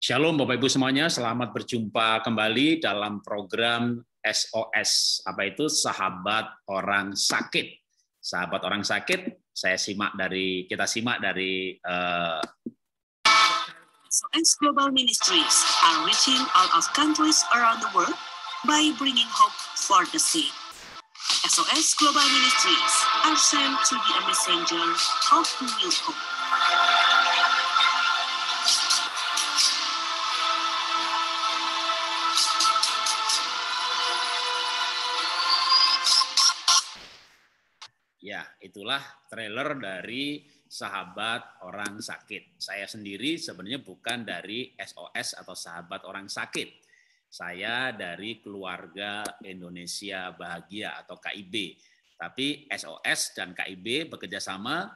Shalom Bapak Ibu semuanya, selamat berjumpa kembali dalam program SOS. Apa itu? Sahabat Orang Sakit. Sahabat Orang Sakit, kita simak dari SOS Global Ministries are reaching all of countries around the world by bringing hope for the sick. SOS Global Ministries are sent to be a messenger of new hope. Ya, itulah trailer dari Sahabat Orang Sakit. Saya sendiri sebenarnya bukan dari SOS atau Sahabat Orang Sakit. Saya dari Keluarga Indonesia Bahagia atau KIB. Tapi SOS dan KIB bekerja sama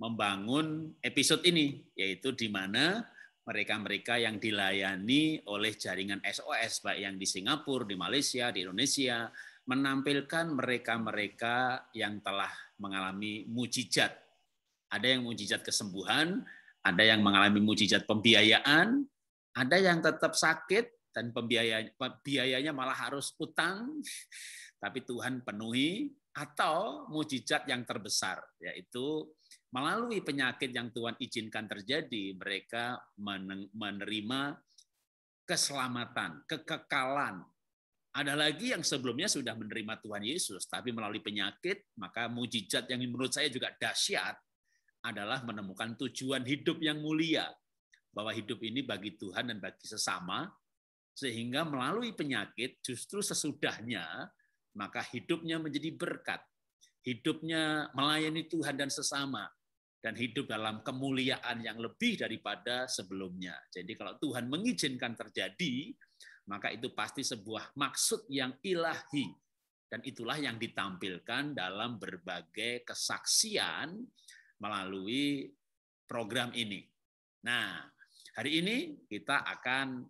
membangun episode ini, yaitu di mana mereka-mereka yang dilayani oleh jaringan SOS, baik yang di Singapura, di Malaysia, di Indonesia, menampilkan mereka-mereka yang telah mengalami mukjizat. Ada yang mukjizat kesembuhan, ada yang mengalami mukjizat pembiayaan, ada yang tetap sakit dan biayanya malah harus utang, tapi Tuhan penuhi, atau mukjizat yang terbesar, yaitu melalui penyakit yang Tuhan izinkan terjadi, mereka menerima keselamatan, kekekalan. Ada lagi yang sebelumnya sudah menerima Tuhan Yesus, tapi melalui penyakit, maka mukjizat yang menurut saya juga dahsyat adalah menemukan tujuan hidup yang mulia, bahwa hidup ini bagi Tuhan dan bagi sesama, sehingga melalui penyakit justru sesudahnya, maka hidupnya menjadi berkat, hidupnya melayani Tuhan dan sesama, dan hidup dalam kemuliaan yang lebih daripada sebelumnya. Jadi kalau Tuhan mengizinkan terjadi, maka itu pasti sebuah maksud yang ilahi. Dan itulah yang ditampilkan dalam berbagai kesaksian melalui program ini. Nah, hari ini kita akan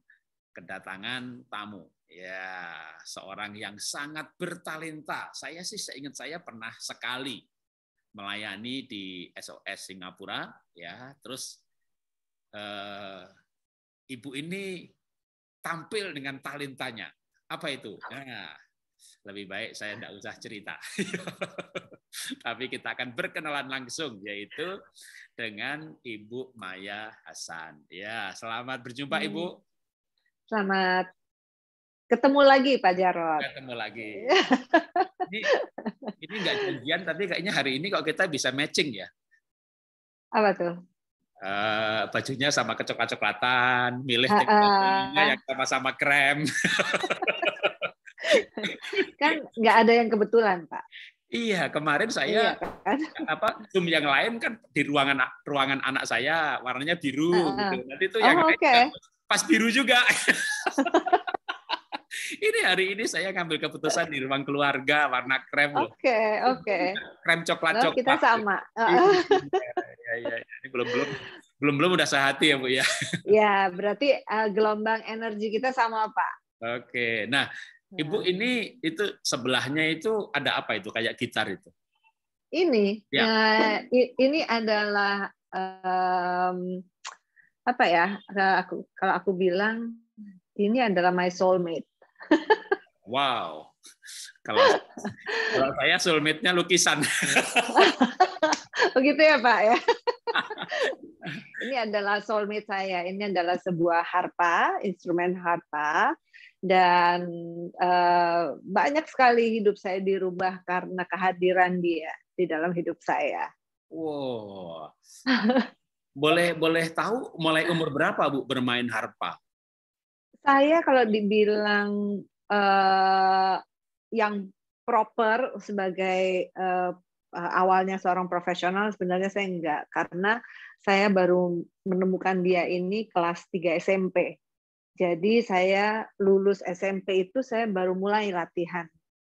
kedatangan tamu. Ya, seorang yang sangat bertalenta. Seingat saya pernah sekali melayani di SOS Singapura. Ya, terus ibu ini tampil dengan talentanya. Apa itu? Nah, lebih baik saya tidak usah cerita. Tapi kita akan berkenalan langsung, yaitu dengan Ibu Maya Hasan. Ya, selamat berjumpa Ibu. Selamat ketemu lagi Pak Jarod. Ketemu lagi. Ini nggak janjian, tapi kayaknya hari ini kok kita bisa matching ya. Apa tuh? Bajunya sama kecoklat-coklatan, milih teknologinya yang sama-sama krem. Kan nggak ada yang kebetulan, Pak. Iya, kemarin saya Zoom yang lain kan di ruangan anak saya warnanya biru gitu. Nanti itu yang lain pas biru juga. Ini hari ini saya ngambil keputusan di ruang keluarga warna krem loh. Oke. Krem coklat-coklat. Kita sama. Iya. Ini belum udah sehati ya Bu ya. Ya, berarti gelombang energi kita sama Pak. Oke. Nah, Ibu ini itu sebelahnya itu ada apa itu kayak gitar itu? Ini, ini adalah apa ya? Kalau aku bilang ini adalah my soulmate. Wow. Kalau saya soulmate-nya lukisan. Begitu ya Pak ya. Ini adalah soulmate saya. Ini adalah sebuah harpa, instrumen harpa. Dan banyak sekali hidup saya dirubah karena kehadiran dia di dalam hidup saya. Wow. Boleh tahu mulai umur berapa Bu bermain harpa? Saya kalau dibilang yang proper sebagai awalnya seorang profesional, sebenarnya saya enggak, karena saya baru menemukan dia ini kelas 3 SMP. Jadi saya lulus SMP itu saya baru mulai latihan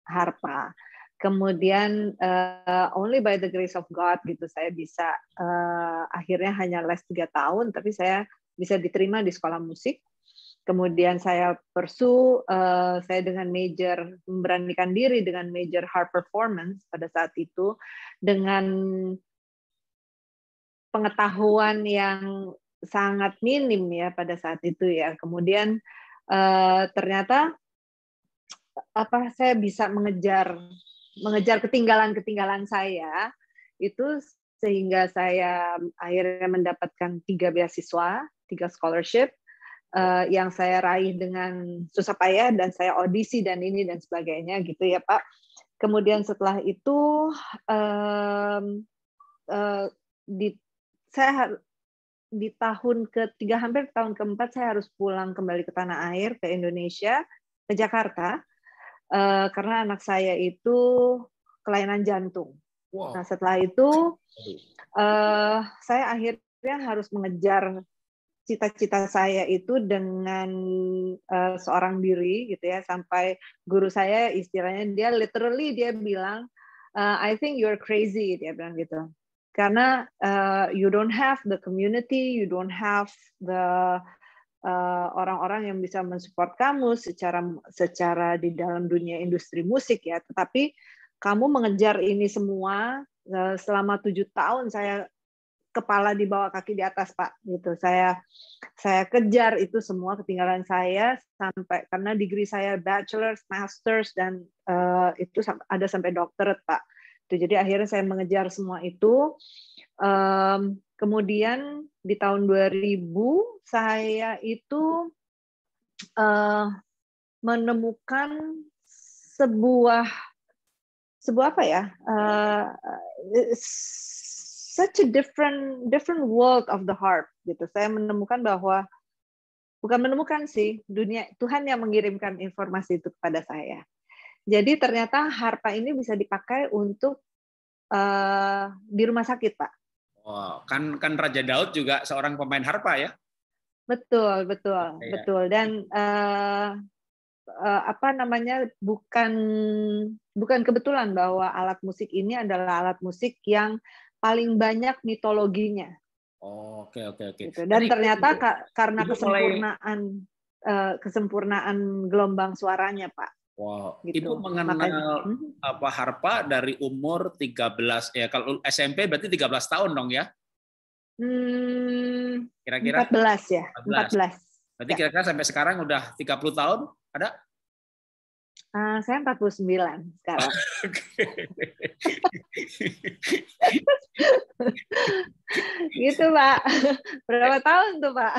harpa. Kemudian only by the grace of God gitu saya bisa akhirnya hanya les 3 tahun, tapi saya bisa diterima di sekolah musik. Kemudian saya pursue, saya dengan major, memberanikan diri dengan major harp performance pada saat itu, dengan pengetahuan yang sangat minim ya pada saat itu ya. Kemudian ternyata saya bisa mengejar ketinggalan saya itu, sehingga saya akhirnya mendapatkan 3 beasiswa, 3 scholarship yang saya raih dengan susah payah, dan saya audisi dan ini dan sebagainya gitu ya Pak. Kemudian setelah itu saya di tahun ketiga, hampir tahun keempat, saya harus pulang kembali ke tanah air, ke Indonesia, ke Jakarta, karena anak saya itu kelainan jantung. Wow. Nah, setelah itu saya akhirnya harus mengejar cita-cita saya itu dengan seorang diri gitu ya, sampai guru saya istilahnya dia bilang, I think you're crazy, dia bilang gitu. Karena you don't have the community, you don't have the orang-orang yang bisa mensupport kamu secara di dalam dunia industri musik ya. Tetapi kamu mengejar ini semua selama 7 tahun, saya kepala di bawah kaki di atas Pak gitu. Saya kejar itu semua ketinggalan saya, sampai karena degree saya bachelor's, master's, dan itu ada sampai doctorate Pak. Jadi akhirnya saya mengejar semua itu. Kemudian di tahun 2000 saya itu menemukan sebuah apa ya, such a different world of the harp gitu. Saya menemukan bahwa, bukan menemukan sih, Tuhan yang mengirimkan informasi itu kepada saya. Jadi ternyata harpa ini bisa dipakai untuk di rumah sakit, Pak. Wow, kan Raja Daud juga seorang pemain harpa ya? Betul. Dan bukan kebetulan bahwa alat musik ini adalah alat musik yang paling banyak mitologinya. Oke. Gitu. Dan ternyata karena kesempurnaan gelombang suaranya, Pak. Wow. Gitu. Ibu mengenal harpa dari umur 13 ya, kalau SMP berarti 13 tahun dong ya? Kira-kira 14 ya. 14. Berarti kira-kira sampai sekarang udah 30 tahun ada? Saya 49 sekarang. Gitu Pak. Berapa tahun tuh Pak?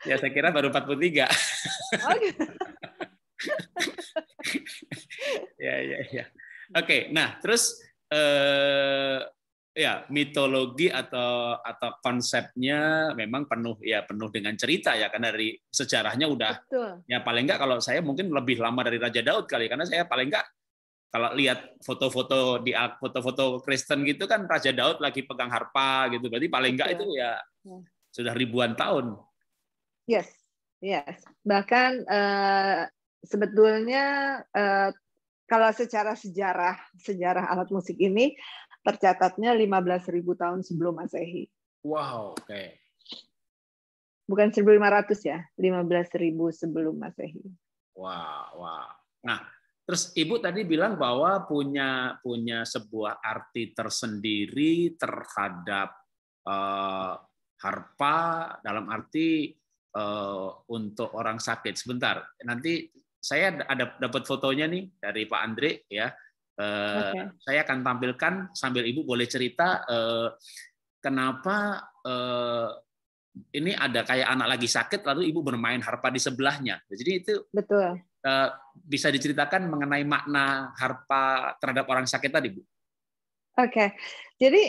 Ya saya kira baru 43. Oh, gitu. Ya. Oke, nah terus ya mitologi atau konsepnya memang penuh dengan cerita ya, karena dari sejarahnya udah. Betul. Ya paling enggak kalau saya mungkin lebih lama dari Raja Daud kali, karena saya paling enggak kalau lihat foto-foto Kristen gitu kan Raja Daud lagi pegang harpa gitu, berarti paling enggak itu ya sudah ribuan tahun. Yes. Bahkan sebetulnya kalau secara sejarah alat musik ini tercatatnya 15.000 tahun sebelum Masehi. Wow, oke. Bukan 1.500 ya, 15.000 sebelum Masehi. Wow. Nah, terus Ibu tadi bilang bahwa punya sebuah arti tersendiri terhadap harpa, dalam arti untuk orang sakit. Sebentar, nanti saya ada dapat fotonya nih dari Pak Andre ya. Saya akan tampilkan sambil Ibu boleh cerita kenapa ini ada kayak anak lagi sakit lalu Ibu bermain harpa di sebelahnya. Jadi itu betul. Bisa diceritakan mengenai makna harpa terhadap orang sakit tadi, Bu? Oke. Jadi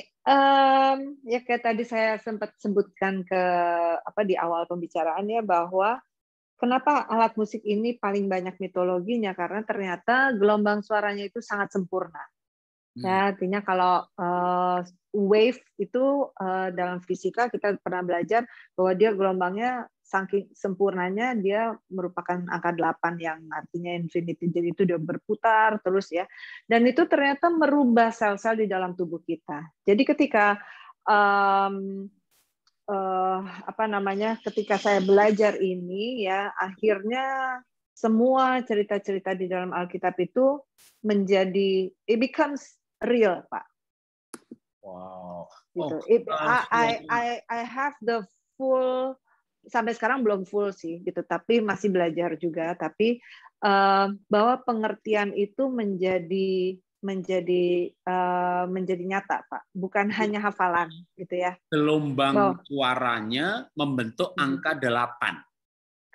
ya kayak tadi saya sempat sebutkan di awal pembicaraannya bahwa kenapa alat musik ini paling banyak mitologinya, karena ternyata gelombang suaranya itu sangat sempurna. Ya, artinya kalau wave itu dalam fisika kita pernah belajar bahwa dia gelombangnya saking sempurnanya dia merupakan angka 8 yang artinya infinity. Jadi itu dia berputar terus ya. Dan itu ternyata merubah sel-sel di dalam tubuh kita. Jadi ketika ketika saya belajar ini ya, akhirnya semua cerita-cerita di dalam Alkitab itu menjadi it becomes real, Pak. Wow. Gitu. I have the full, sampai sekarang belum full sih gitu, tapi masih belajar juga. Tapi bahwa pengertian itu menjadi nyata, Pak, bukan hanya hafalan gitu ya. Gelombang suaranya membentuk angka 8.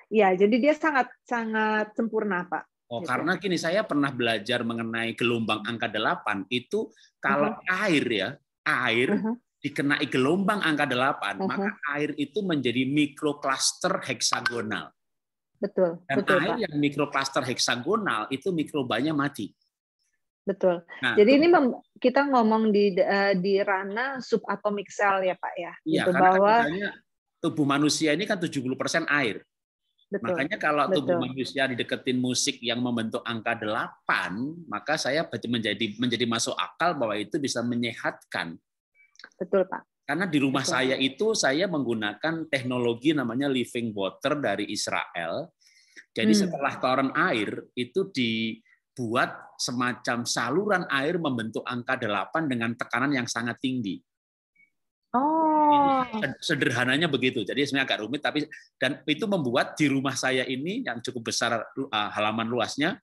Ya, jadi dia sangat sangat sempurna, Pak. Oh, gitu. Karena gini, saya pernah belajar mengenai gelombang angka 8 itu kalau air dikenai gelombang angka 8, maka air itu menjadi mikrokluster heksagonal. Betul, Dan betul, air Pak. yang mikrokluster heksagonal itu mikrobanya mati. Betul. Nah, jadi ini kita ngomong di ranah subatomic cell ya, Pak ya. Iya, gitu, karena bahwa kan misalnya tubuh manusia ini kan 70% air. betul, Makanya kalau tubuh betul. manusia dideketin musik yang membentuk angka 8, maka saya menjadi masuk akal bahwa itu bisa menyehatkan. Betul, Pak. Karena di rumah Betul. saya itu saya menggunakan teknologi namanya living water dari Israel. Jadi setelah toren air itu dibuat semacam saluran air membentuk angka 8 dengan tekanan yang sangat tinggi. Oh. Sederhananya begitu. Jadi sebenarnya agak rumit, tapi dan itu membuat di rumah saya ini yang cukup besar halaman luasnya,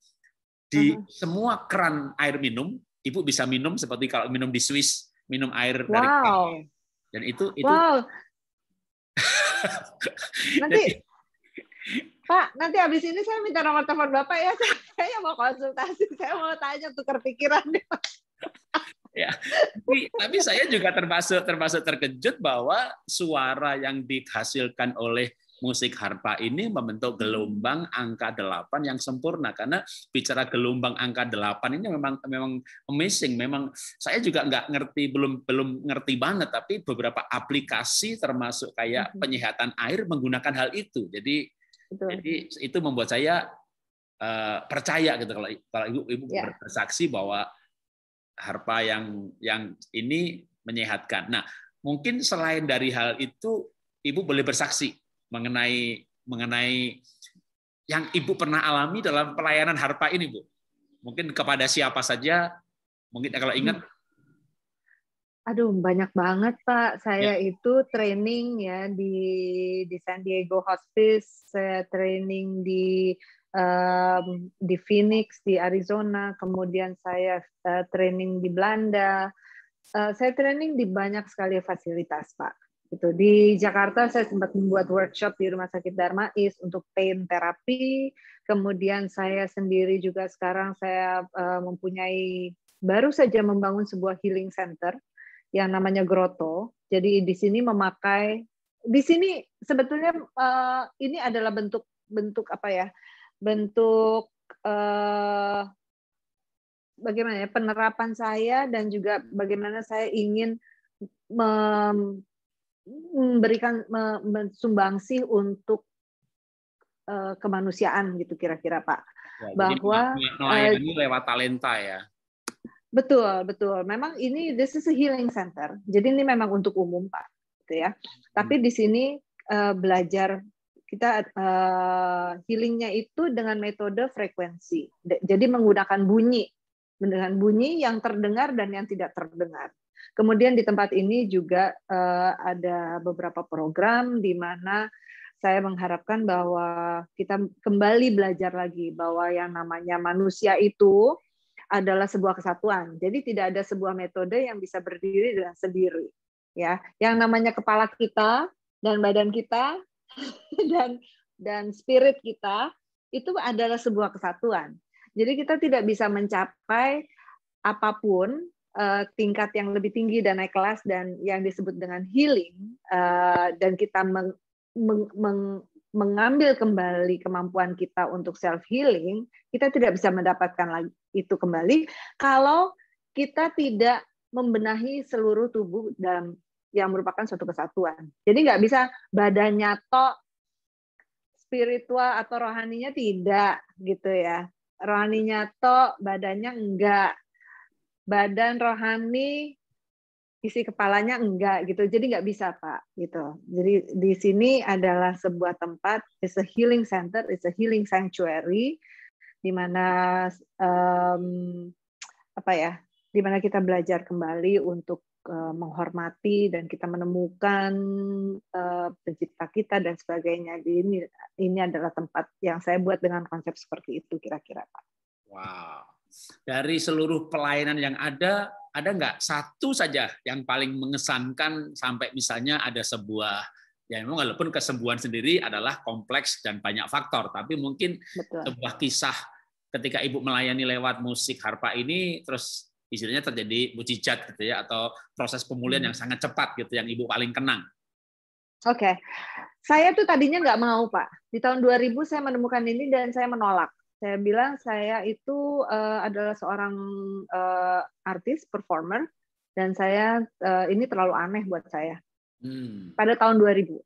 di semua keran air minum, Ibu bisa minum seperti kalau minum di Swiss, minum air dari keran. Dan itu Wow. Nanti jadi, Pak, nanti habis ini saya minta nomor telepon Bapak ya. Saya mau konsultasi, saya mau tanya tukar pikiran. ya, tapi saya juga termasuk terkejut bahwa suara yang dihasilkan oleh musik harpa ini membentuk gelombang angka 8 yang sempurna. Karena bicara gelombang angka 8 ini memang amazing. Memang saya juga nggak ngerti, belum ngerti banget, tapi beberapa aplikasi termasuk kayak penyehatan air menggunakan hal itu. Jadi itu membuat saya percaya gitu kalau ibu bersaksi bahwa harpa yang ini menyehatkan. Nah, mungkin selain dari hal itu, Ibu boleh bersaksi mengenai yang Ibu pernah alami dalam pelayanan harpa ini, Bu. Mungkin kepada siapa saja, mungkin kalau ingat. Aduh, banyak banget, Pak. Saya itu training ya di San Diego Hospice, saya training di Phoenix, di Arizona, kemudian saya training di Belanda. Saya training di banyak sekali fasilitas, Pak. Gitu. Di Jakarta saya sempat membuat workshop di Rumah Sakit Darmais untuk pain terapi. Kemudian saya sendiri juga sekarang saya baru saja membangun sebuah healing center yang namanya Grotto. Jadi di sini sebetulnya ini adalah bentuk apa ya? Bentuk bagaimana ya penerapan saya dan juga bagaimana saya ingin memberikan sumbangsi untuk kemanusiaan gitu kira-kira, Pak. Ya, bahwa melayani lewat talenta ya. Betul. Memang this is a healing center. Jadi ini memang untuk umum, Pak. Gitu ya. Tapi di sini belajar kita healingnya itu dengan metode frekuensi. Jadi menggunakan dengan bunyi yang terdengar dan yang tidak terdengar. Kemudian di tempat ini juga ada beberapa program di mana saya mengharapkan bahwa kita kembali belajar lagi bahwa yang namanya manusia itu adalah sebuah kesatuan. Jadi tidak ada sebuah metode yang bisa berdiri dengan sendiri. Ya, yang namanya kepala kita dan badan kita dan spirit kita itu adalah sebuah kesatuan. Jadi kita tidak bisa mencapai apapun tingkat yang lebih tinggi dan naik kelas dan yang disebut dengan healing dan kita mengambil kembali kemampuan kita untuk self healing, kita tidak bisa mendapatkan lagi itu kembali kalau kita tidak membenahi seluruh tubuh dalam yang merupakan suatu kesatuan. Jadi nggak bisa badannya tok, spiritual atau rohaninya tidak gitu ya. Rohaninya tok, badannya enggak. Badan rohani isi kepalanya enggak gitu. Jadi nggak bisa, Pak, gitu. Jadi di sini adalah sebuah tempat, it's a healing center, it's a healing sanctuary di mana di mana kita belajar kembali untuk menghormati dan kita menemukan pencipta kita dan sebagainya. Ini adalah tempat yang saya buat dengan konsep seperti itu kira-kira, Pak. Wow. Dari seluruh pelayanan yang ada nggak satu saja yang paling mengesankan sampai misalnya ada sebuah, ya memang walaupun kesembuhan sendiri adalah kompleks dan banyak faktor, tapi mungkin sebuah kisah ketika Ibu melayani lewat musik harpa ini, terus istilahnya terjadi mujizat gitu ya, atau proses pemulihan yang sangat cepat gitu yang Ibu paling kenang. Oke. Saya tuh tadinya nggak mau, Pak. Di tahun 2000 saya menemukan ini dan saya menolak. Saya bilang saya itu adalah seorang artis, performer, dan saya ini terlalu aneh buat saya. Pada tahun 2000.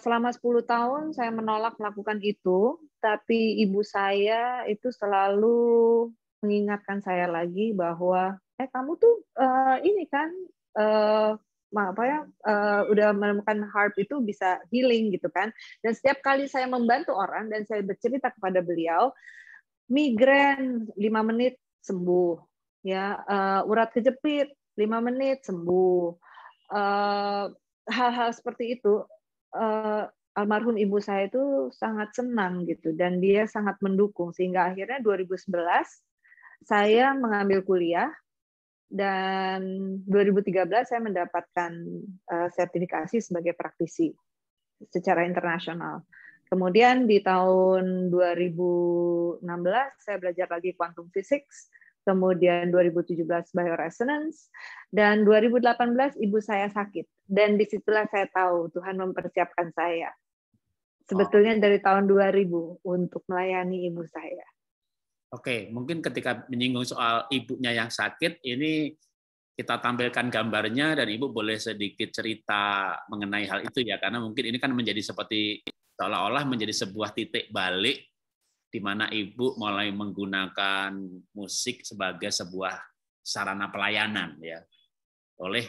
Selama 10 tahun saya menolak melakukan itu, tapi ibu saya itu selalu mengingatkan saya lagi bahwa kamu tuh ini kan udah menemukan harp itu bisa healing gitu kan. Dan setiap kali saya membantu orang dan saya bercerita kepada beliau, migrain 5 menit sembuh, ya, urat kejepit 5 menit sembuh, hal-hal seperti itu. Almarhum ibu saya itu sangat senang gitu dan dia sangat mendukung, sehingga akhirnya 2011 saya mengambil kuliah dan 2013 saya mendapatkan sertifikasi sebagai praktisi secara internasional. Kemudian di tahun 2016 saya belajar lagi quantum physics, kemudian 2017 bioresonance, dan 2018 ibu saya sakit. Dan disitulah saya tahu Tuhan mempersiapkan saya. Sebetulnya dari tahun 2000 untuk melayani ibu saya. Oke, mungkin ketika menyinggung soal ibunya yang sakit, ini kita tampilkan gambarnya dan Ibu boleh sedikit cerita mengenai hal itu ya, karena mungkin ini kan menjadi seperti seolah-olah menjadi sebuah titik balik di mana Ibu mulai menggunakan musik sebagai sebuah sarana pelayanan ya, oleh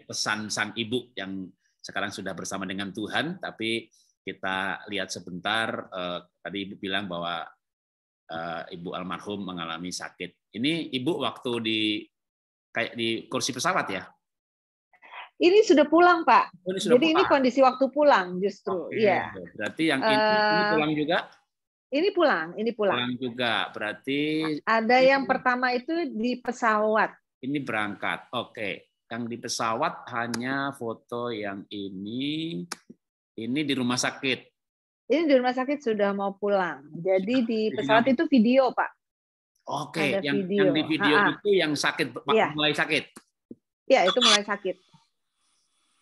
pesan sang Ibu yang sekarang sudah bersama dengan Tuhan. Tapi kita lihat sebentar, tadi Ibu bilang bahwa Ibu almarhum mengalami sakit. Ini Ibu waktu kayak di kursi pesawat ya? Ini sudah pulang, Pak. Oh, Jadi ini kondisi waktu pulang justru. Iya. Berarti yang ini pulang juga? Ini pulang. Pulang juga. Berarti ada yang pertama itu di pesawat. Ini berangkat. Oke. Yang di pesawat hanya foto yang ini di rumah sakit. Ini di rumah sakit sudah mau pulang. Jadi di pesawat itu video, Pak. Oke, yang di video itu yang sakit, mulai sakit. Iya, itu mulai sakit.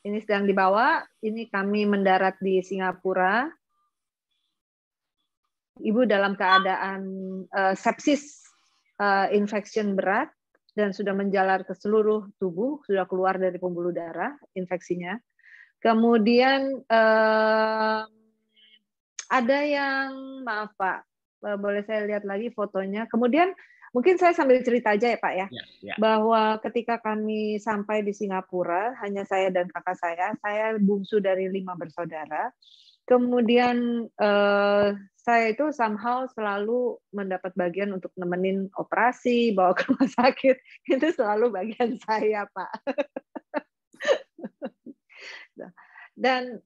Ini sedang dibawa. Ini kami mendarat di Singapura. Ibu dalam keadaan sepsis, infection berat, dan sudah menjalar ke seluruh tubuh, sudah keluar dari pembuluh darah infeksinya. Kemudian ada yang, maaf Pak, boleh saya lihat lagi fotonya. Kemudian mungkin saya sambil cerita aja ya Pak ya, bahwa ketika kami sampai di Singapura, hanya saya dan kakak saya bungsu dari 5 bersaudara. Kemudian saya itu somehow selalu mendapat bagian untuk nemenin operasi, bawa ke rumah sakit, itu selalu bagian saya Pak. Dan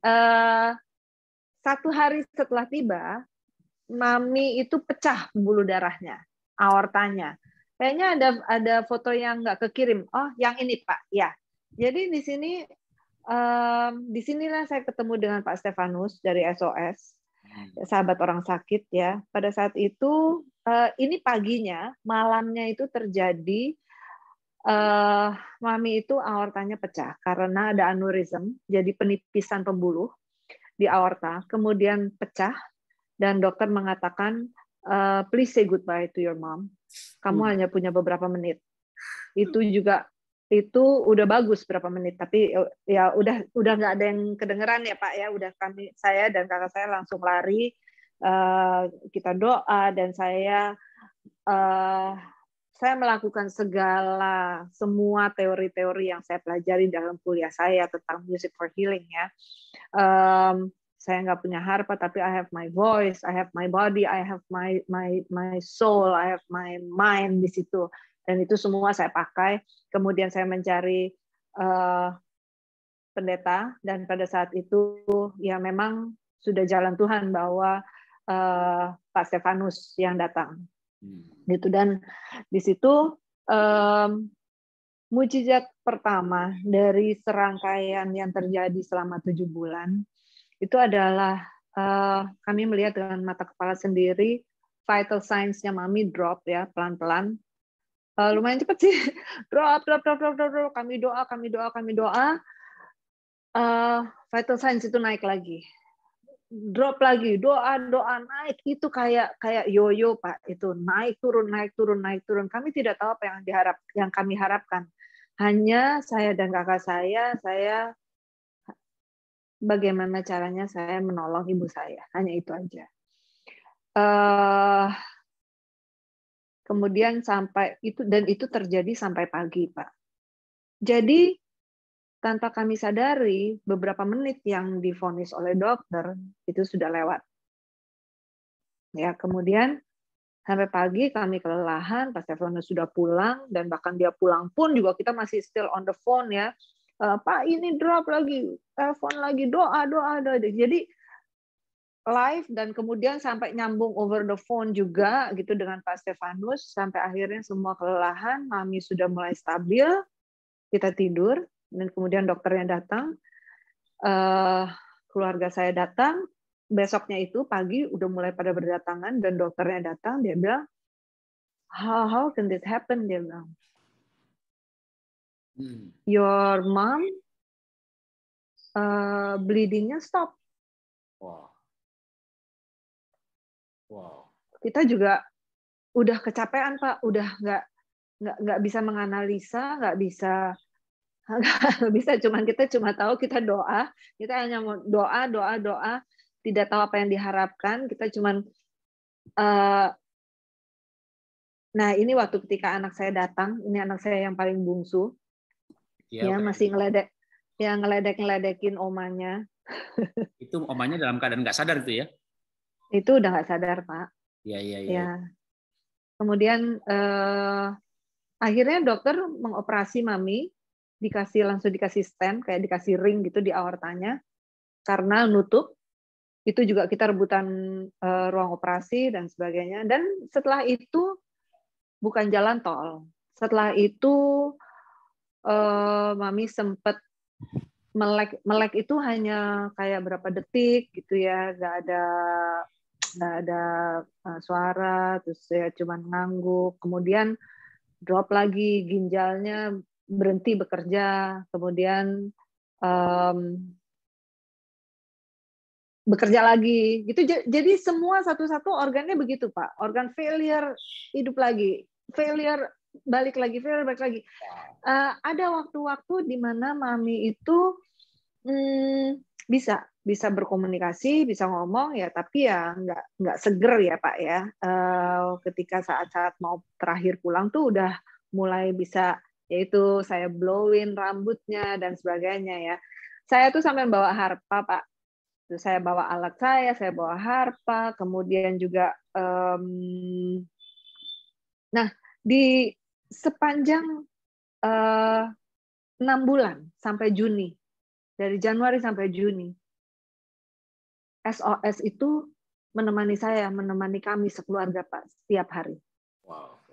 1 hari setelah tiba, Mami itu pecah pembuluh darahnya, aortanya. Kayaknya ada foto yang nggak kekirim. Oh, yang ini Pak. Ya. Jadi di sini, disinilah saya ketemu dengan Pak Stefanus dari SOS, sahabat orang sakit ya. Pada saat itu, ini paginya, malamnya itu terjadi, Mami itu aortanya pecah karena ada aneurism, jadi penipisan pembuluh di aorta, kemudian pecah, dan dokter mengatakan, please say goodbye to your mom. Kamu hanya punya beberapa menit. Itu udah bagus berapa menit, tapi ya udah nggak ada yang kedengeran ya Pak ya. Udah saya dan kakak saya langsung lari, kita doa, dan saya melakukan semua teori-teori yang saya pelajari dalam kuliah saya tentang music for healing ya. Saya nggak punya harpa, tapi I have my voice, I have my body, I have my soul, I have my mind di situ. Dan itu semua saya pakai. Kemudian saya mencari pendeta, dan pada saat itu ya memang sudah jalan Tuhan bahwa Pak Stefanus yang datang. Gitu. Dan di situ mujizat pertama dari serangkaian yang terjadi selama 7 bulan itu adalah kami melihat dengan mata kepala sendiri vital signs-nya Mami drop ya pelan-pelan. Lumayan cepat sih, drop. Kami doa. Vital signs itu naik lagi, drop lagi, doa naik, itu kayak yoyo Pak, itu naik turun. Kami tidak tahu apa yang kami harapkan. Hanya saya dan kakak saya bagaimana caranya saya menolong ibu saya, hanya itu aja. Kemudian sampai itu, dan itu terjadi sampai pagi Pak. Jadi tanpa kami sadari, beberapa menit yang divonis oleh dokter itu sudah lewat. Ya, kemudian sampai pagi kami kelelahan, Pak Stefanus sudah pulang, dan bahkan dia pulang pun juga kita masih still on the phone ya. Pak ini drop lagi, telepon lagi, doa. Jadi live, dan kemudian sampai nyambung over the phone juga gitu dengan Pak Stefanus, sampai akhirnya semua kelelahan, Mami sudah mulai stabil, kita tidur. Dan kemudian dokternya datang, keluarga saya datang, besoknya itu pagi udah mulai pada berdatangan, dan dokternya datang, dia bilang, how can this happen? Dia bilang, your mom bleedingnya stop. Wow. Kita juga udah kecapean Pak, udah nggak bisa menganalisa, nggak bisa, kita cuma tahu kita doa, kita hanya mau doa, tidak tahu apa yang diharapkan, kita cuman nah ini waktu ketika anak saya datang, ini anak saya yang paling bungsu, ya masih ngeledekin omanya. Itu omanya dalam keadaan nggak sadar itu ya? Itu udah nggak sadar Pak. Iya. Kemudian akhirnya dokter mengoperasi Mami, langsung dikasih stent, kayak dikasih ring gitu di aortanya, karena nutup. Itu juga kita rebutan ruang operasi dan sebagainya. Dan setelah itu bukan jalan tol. Setelah itu Mami sempat melek itu hanya kayak berapa detik gitu ya, nggak ada suara, terus ya cuman ngangguk. Kemudian drop lagi, ginjalnya berhenti bekerja, kemudian bekerja lagi gitu. Jadi semua satu-satu organnya begitu Pak. Organ failure, hidup lagi, failure, balik lagi, failure, balik lagi. Ada waktu-waktu di mana Mami itu bisa berkomunikasi, bisa ngomong ya, tapi ya nggak seger ya Pak ya. Ketika saat-saat mau terakhir pulang tuh udah mulai bisa, yaitu saya blowin rambutnya dan sebagainya ya. Saya tuh sampai bawa harpa Pak. Saya bawa alat saya bawa harpa, kemudian juga nah di sepanjang 6 bulan sampai Juni, dari Januari sampai Juni, SOS itu menemani kami sekeluarga Pak setiap hari. Wow.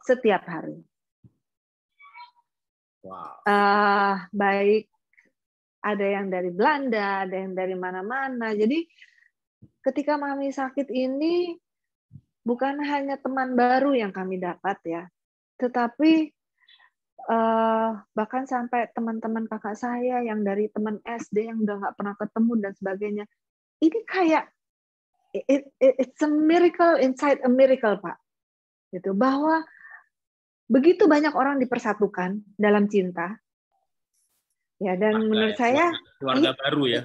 Setiap hari. Wow. Baik ada yang dari Belanda, ada yang dari mana-mana. Jadi ketika Mami sakit ini bukan hanya teman baru yang kami dapat ya, tetapi bahkan sampai teman-teman kakak saya yang dari teman SD yang udah nggak pernah ketemu dan sebagainya. Ini kayak it's a miracle inside a miracle Pak. Gitu, bahwa begitu banyak orang dipersatukan dalam cinta. Ya, dan menurut saya keluarga baru ya.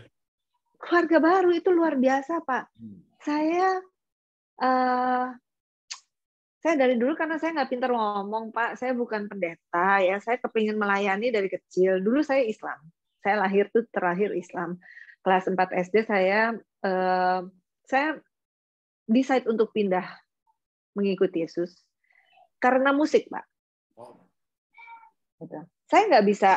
Keluarga baru itu luar biasa, Pak. Saya dari dulu karena saya nggak pintar ngomong, Pak. Saya bukan pendeta ya. Saya kepingin melayani dari kecil. Dulu saya Islam. Saya lahir tuh terakhir Islam. Kelas 4 SD saya decide untuk pindah mengikuti Yesus karena musik, Pak. Gitu. Saya nggak bisa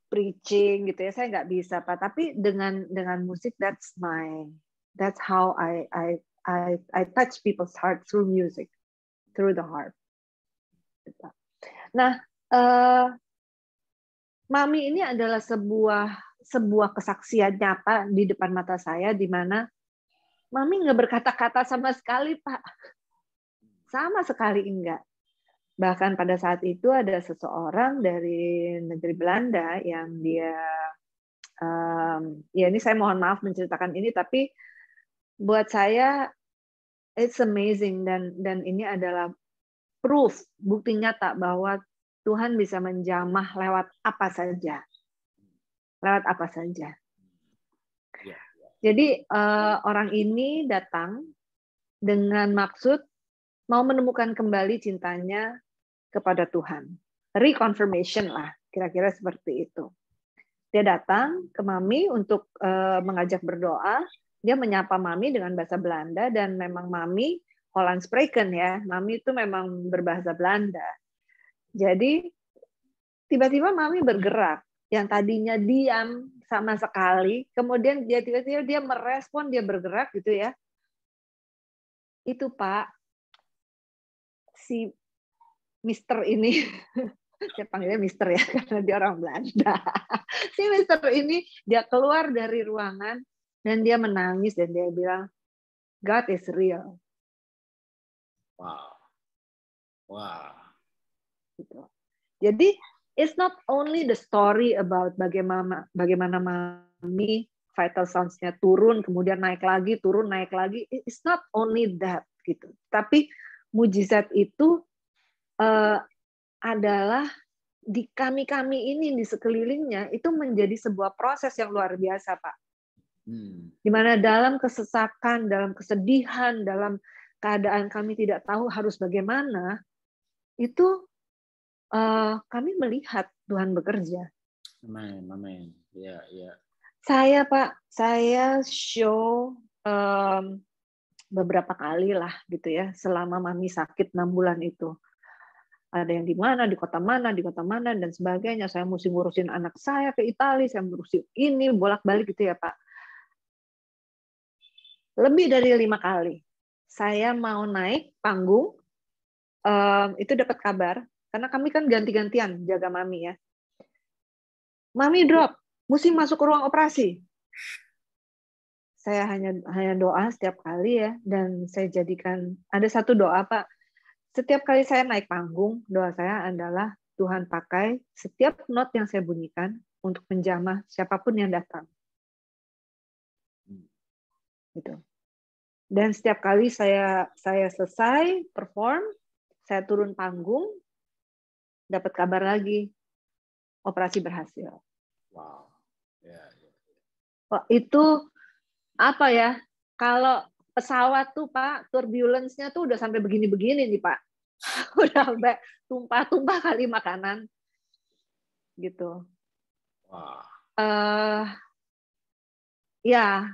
preaching gitu ya, saya nggak bisa Pak. Tapi dengan musik, that's how I touch people's heart through music, through the heart. Nah, Mami ini adalah sebuah kesaksian nyata di depan mata saya, di mana Mami nggak berkata-kata sama sekali, Pak. Sama sekali enggak. Bahkan pada saat itu ada seseorang dari negeri Belanda yang dia, ya ini saya mohon maaf menceritakan ini, tapi buat saya it's amazing, dan ini adalah proof, bukti nyata bahwa Tuhan bisa menjamah lewat apa saja. Lewat apa saja. Jadi orang ini datang dengan maksud mau menemukan kembali cintanya kepada Tuhan. Reconfirmation lah, kira-kira seperti itu. Dia datang ke Mami untuk mengajak berdoa. Dia menyapa Mami dengan bahasa Belanda, dan memang Mami Hollandspreken ya. Mami itu memang berbahasa Belanda. Jadi tiba-tiba Mami bergerak. Yang tadinya diam sama sekali, kemudian dia tiba-tiba dia merespon, dia bergerak gitu ya. Itu Pak, si Mister ini, saya panggilnya Mister ya, karena dia orang Belanda. Si Mister ini, dia keluar dari ruangan, dan dia menangis, dan dia bilang, God is real. Wow. Wow. Gitu. Jadi, it's not only the story about bagaimana Mami vital sounds-nya turun, kemudian naik lagi, turun, naik lagi. It's not only that, gitu. Tapi mujizat itu adalah di kami ini, di sekelilingnya, itu menjadi sebuah proses yang luar biasa, Pak. Di mana dalam kesesakan, dalam kesedihan, dalam keadaan kami tidak tahu harus bagaimana, itu kami melihat Tuhan bekerja. Amin, amin. Ya, ya. Saya Pak, saya show beberapa kali lah gitu ya, selama Mami sakit 6 bulan itu. Ada yang di mana, di kota mana, dan sebagainya. Saya mesti ngurusin anak saya ke Italia, saya ngurusin ini, bolak-balik gitu ya Pak. Lebih dari 5 kali. Saya mau naik panggung, itu dapat kabar, karena kami kan ganti-gantian jaga Mami ya. Mami drop, mesti masuk ke ruang operasi. Saya hanya doa setiap kali ya, dan saya jadikan, ada satu doa Pak, setiap kali saya naik panggung, doa saya adalah Tuhan pakai setiap not yang saya bunyikan untuk menjamah siapapun yang datang. Gitu. Dan setiap kali saya selesai perform, saya turun panggung, dapat kabar lagi, operasi berhasil. Wow. Ya, ya. Oh, itu apa ya? Kalau pesawat tuh Pak, turbulence-nya tuh udah sampai begini-begini nih Pak. Udah sampai tumpah-tumpah kali makanan. Gitu. Wow. Ya,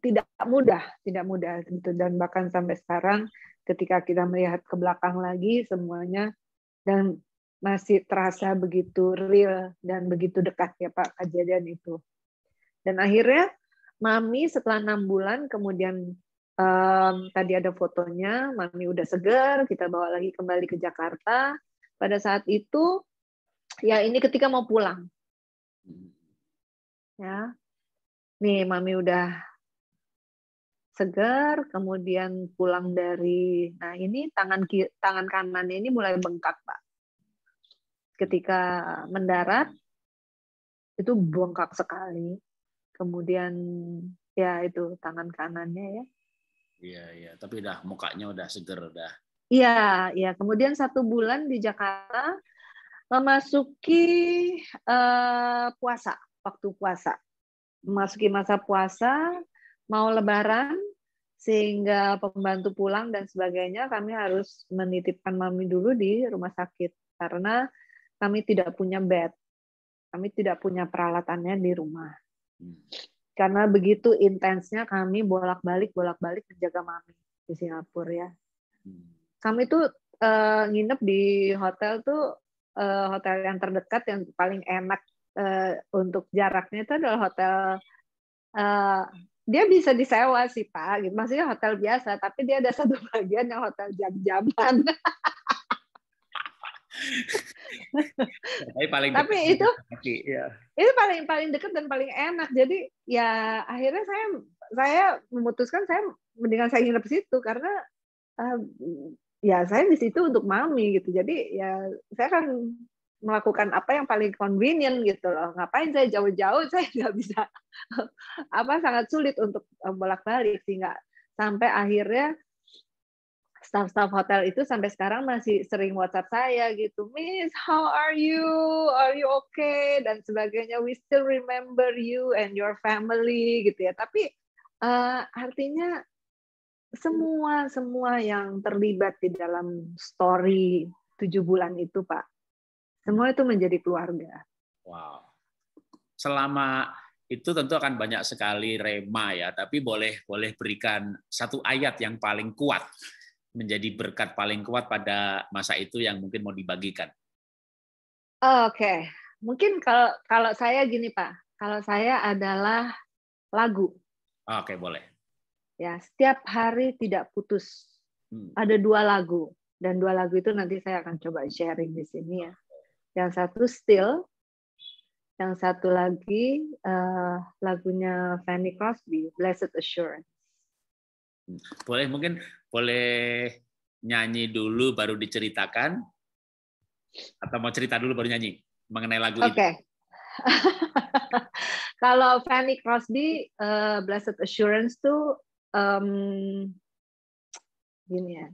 tidak mudah gitu, dan bahkan sampai sekarang ketika kita melihat ke belakang lagi semuanya, dan masih terasa begitu real dan begitu dekat ya Pak kejadian itu. Dan akhirnya Mami setelah 6 bulan kemudian tadi ada fotonya, Mami udah segar, kita bawa lagi kembali ke Jakarta. Pada saat itu ya ini ketika mau pulang. Ya. Nih Mami udah segar, kemudian pulang dari, nah ini tangan kanannya ini mulai bengkak Pak. Ketika mendarat itu bengkak sekali. Kemudian ya itu tangan kanannya ya. Iya, iya. Tapi udah mukanya udah seger udah. Iya, ya. Kemudian 1 bulan di Jakarta memasuki puasa, waktu puasa. Memasuki masa puasa, mau Lebaran, sehingga pembantu pulang dan sebagainya, kami harus menitipkan Mami dulu di rumah sakit karena kami tidak punya bed, kami tidak punya peralatannya di rumah. Karena begitu intensnya kami bolak-balik menjaga Mami di Singapura ya. Kami tuh nginep di hotel tuh hotel yang terdekat yang paling enak untuk jaraknya itu adalah hotel dia bisa disewa sih Pak, gitu. Maksudnya hotel biasa, tapi dia ada satu bagian yang hotel jam-jaman. Tapi itu paling dekat dan paling enak. Jadi ya akhirnya saya memutuskan saya mendingan saya nginep situ karena ya saya di situ untuk mami gitu. Jadi ya saya kan melakukan apa yang paling convenient gitu loh. Ngapain saya jauh-jauh, saya nggak bisa sangat sulit untuk bolak-balik sehingga sampai akhirnya staff-staff hotel itu sampai sekarang masih sering WhatsApp saya gitu, Miss, how are you? Are you okay? Dan sebagainya. We still remember you and your family gitu ya. Tapi artinya semua yang terlibat di dalam story 7 bulan itu, Pak, semua itu menjadi keluarga. Wow. Selama itu tentu akan banyak sekali rema ya, tapi boleh berikan satu ayat yang paling kuat, menjadi berkat paling kuat pada masa itu yang mungkin mau dibagikan. Oke. Mungkin kalau saya gini, Pak. Kalau saya adalah lagu. Oke, boleh. Ya, setiap hari tidak putus. Ada 2 lagu dan 2 lagu itu nanti saya akan coba sharing di sini ya. Yang satu Still, yang satu lagi lagunya Fanny Crosby, Blessed Assurance. Mungkin boleh nyanyi dulu baru diceritakan, atau mau cerita dulu baru nyanyi mengenai lagu itu? Oke. Kalau Fanny Crosby, Blessed Assurance tuh gini ya,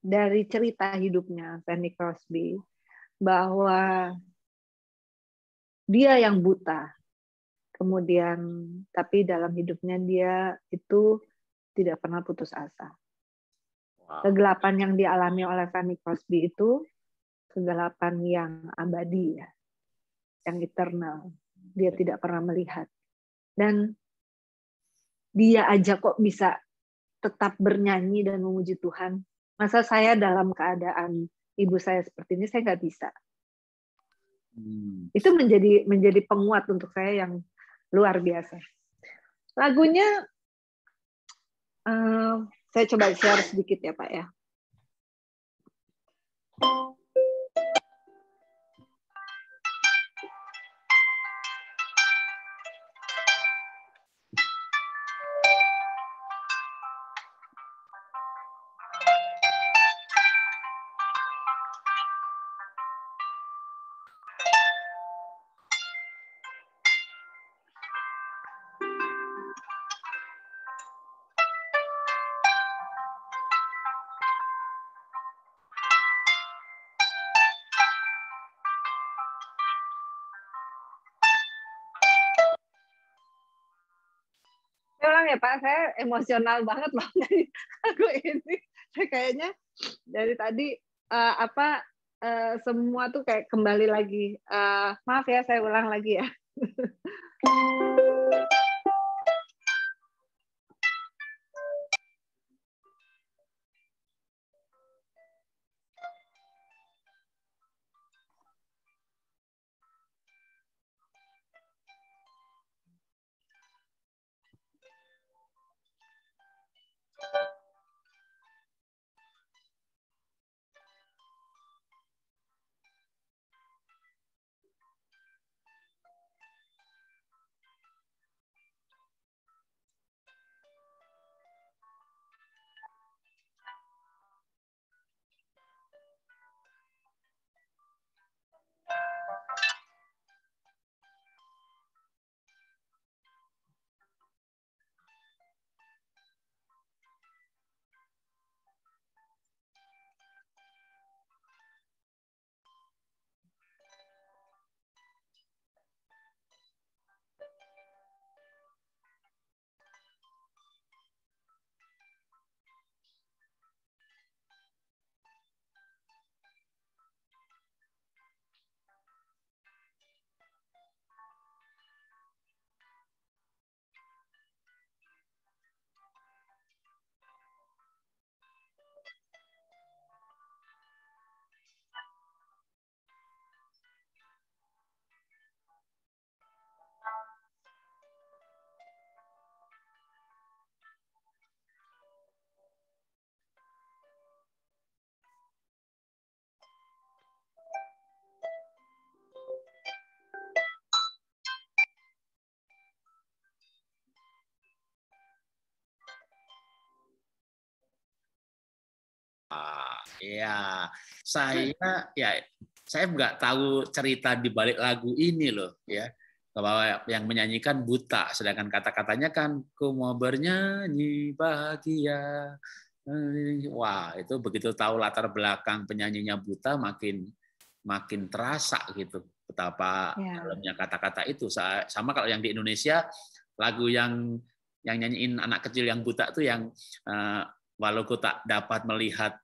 dari cerita hidupnya Fanny Crosby, bahwa dia yang buta, kemudian tapi dalam hidupnya dia itu tidak pernah putus asa. Kegelapan yang dialami oleh Fanny Crosby itu kegelapan yang abadi ya, yang eternal. Dia tidak pernah melihat. Dan dia aja kok bisa tetap bernyanyi dan memuji Tuhan. Masa saya dalam keadaan ibu saya seperti ini, saya nggak bisa. Itu menjadi penguat untuk saya yang luar biasa. Lagunya, saya coba share sedikit ya Pak ya. Ya Pak, saya emosional banget loh dari lagu ini. Saya kayaknya dari tadi semua tuh kayak kembali lagi. Maaf ya, saya ulang lagi ya. Ya, saya nggak tahu cerita di balik lagu ini loh, ya. Bahwa yang menyanyikan buta, sedangkan kata-katanya kan ku mau bernyanyi bahagia. Wah, itu begitu tahu latar belakang penyanyinya buta makin makin terasa gitu betapa dalamnya kata-kata itu. Sama kalau yang di Indonesia lagu yang nyanyiin anak kecil yang buta tuh yang walau ku tak dapat melihat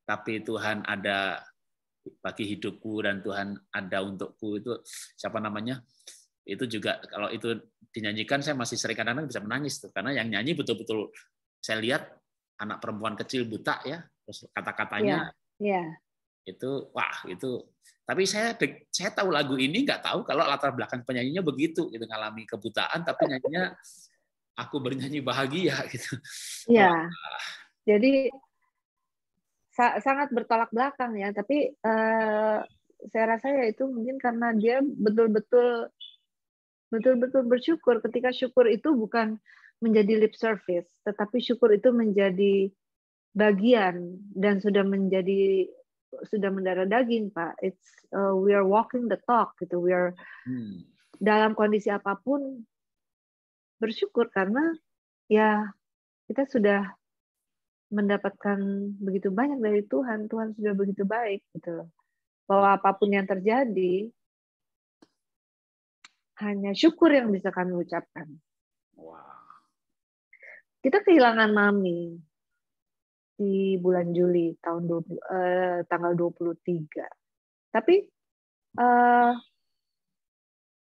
tapi Tuhan ada bagi hidupku dan Tuhan ada untukku, itu siapa namanya? Itu juga kalau itu dinyanyikan saya masih sering kadang-kadang bisa menangis tuh, karena yang nyanyi betul-betul saya lihat anak perempuan kecil buta ya, terus kata-katanya itu wah itu. Tapi saya tahu lagu ini nggak tahu kalau latar belakang penyanyinya begitu, gitu, ngalami kebutaan tapi nyanyinya aku bernyanyi bahagia gitu. Iya. Jadi sangat bertolak belakang ya, tapi saya rasa ya itu mungkin karena dia betul-betul bersyukur. Ketika syukur itu bukan menjadi lip service, tetapi syukur itu menjadi bagian dan sudah mendarah daging, Pak. We are walking the talk gitu. We are dalam kondisi apapun bersyukur karena ya kita sudah mendapatkan begitu banyak dari Tuhan. Tuhan sudah begitu baik gitu. Bahwa apapun yang terjadi hanya syukur yang bisa kami ucapkan. Kita kehilangan Mami di bulan Juli tanggal 23. Tapi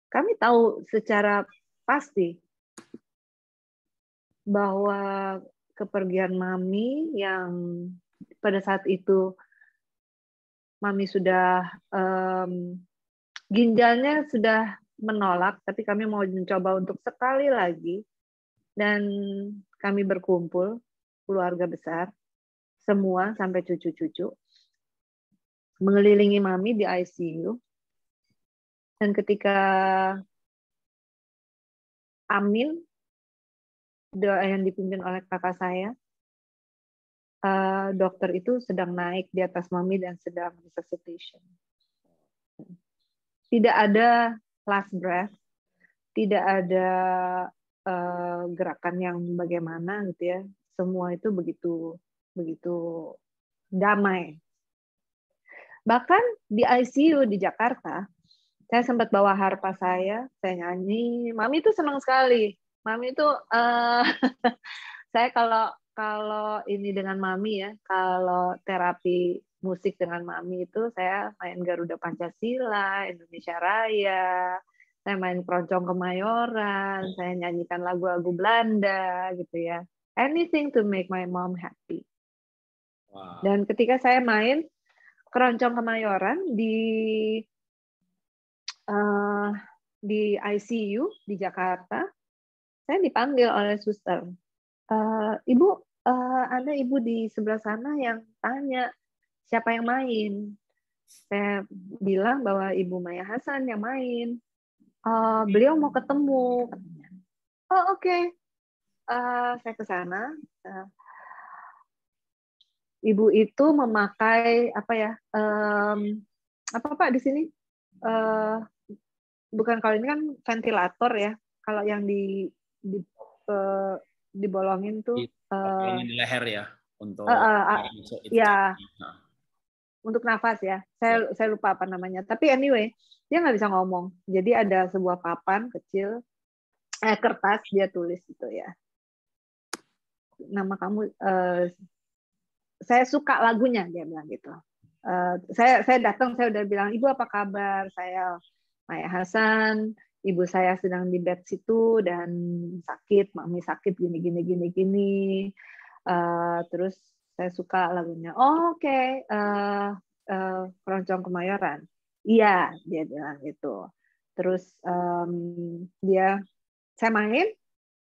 kami tahu secara pasti bahwa kepergian Mami yang pada saat itu Mami sudah ginjalnya sudah menolak, tapi kami mau mencoba untuk sekali lagi, dan kami berkumpul keluarga besar semua sampai cucu-cucu mengelilingi Mami di ICU. Dan ketika Amin doa yang dipimpin oleh kakak saya, dokter itu sedang naik di atas Mami dan sedang resuscitation. Tidak ada last breath, tidak ada gerakan yang bagaimana gitu ya. Semua itu begitu damai. Bahkan di ICU di Jakarta, saya sempat bawa harpa saya nyanyi. Mami itu senang sekali. Mami itu saya kalau ini dengan Mami ya, kalau terapi musik dengan Mami itu saya main Garuda Pancasila, Indonesia Raya, saya main Keroncong Kemayoran, saya nyanyikan lagu-lagu Belanda gitu ya. Anything to make my mom happy. Wow. Dan ketika saya main Keroncong Kemayoran di ICU di Jakarta, saya dipanggil oleh suster. Ibu, ada ibu di sebelah sana yang tanya siapa yang main. Saya bilang bahwa Ibu Maya Hasan yang main. Beliau mau ketemu. Oh oke. Saya ke sana. Ibu itu memakai apa ya? Apa Pak di sini? Bukan, kalau ini kan ventilator ya. Kalau yang dibolongin tuh di leher ya untuk ya untuk nafas ya. Saya lupa apa namanya. Tapi anyway, dia nggak bisa ngomong. Jadi ada sebuah papan kecil, kertas, dia tulis itu ya. Nama kamu, saya suka lagunya, dia bilang gitu. Saya datang, saya udah bilang, Ibu apa kabar? Saya Maya Hasan, ibu saya sedang di bed situ dan sakit, Mami sakit gini. Terus saya suka lagunya. Oh, oke. Keroncong Kemayoran. Iya, dia bilang gitu. Terus saya main.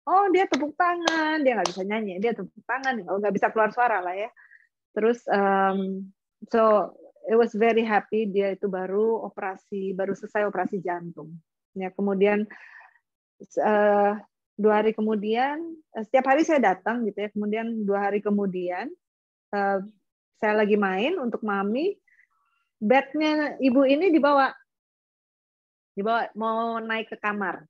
Oh, dia tepuk tangan. Dia nggak bisa nyanyi. Dia tepuk tangan. Nggak bisa keluar suara lah ya. Terus so it was very happy. Dia itu baru selesai operasi jantung. Ya, kemudian 2 hari kemudian, setiap hari saya datang gitu ya. Kemudian 2 hari kemudian saya lagi main untuk mami, bednya ibu ini dibawa mau naik ke kamar.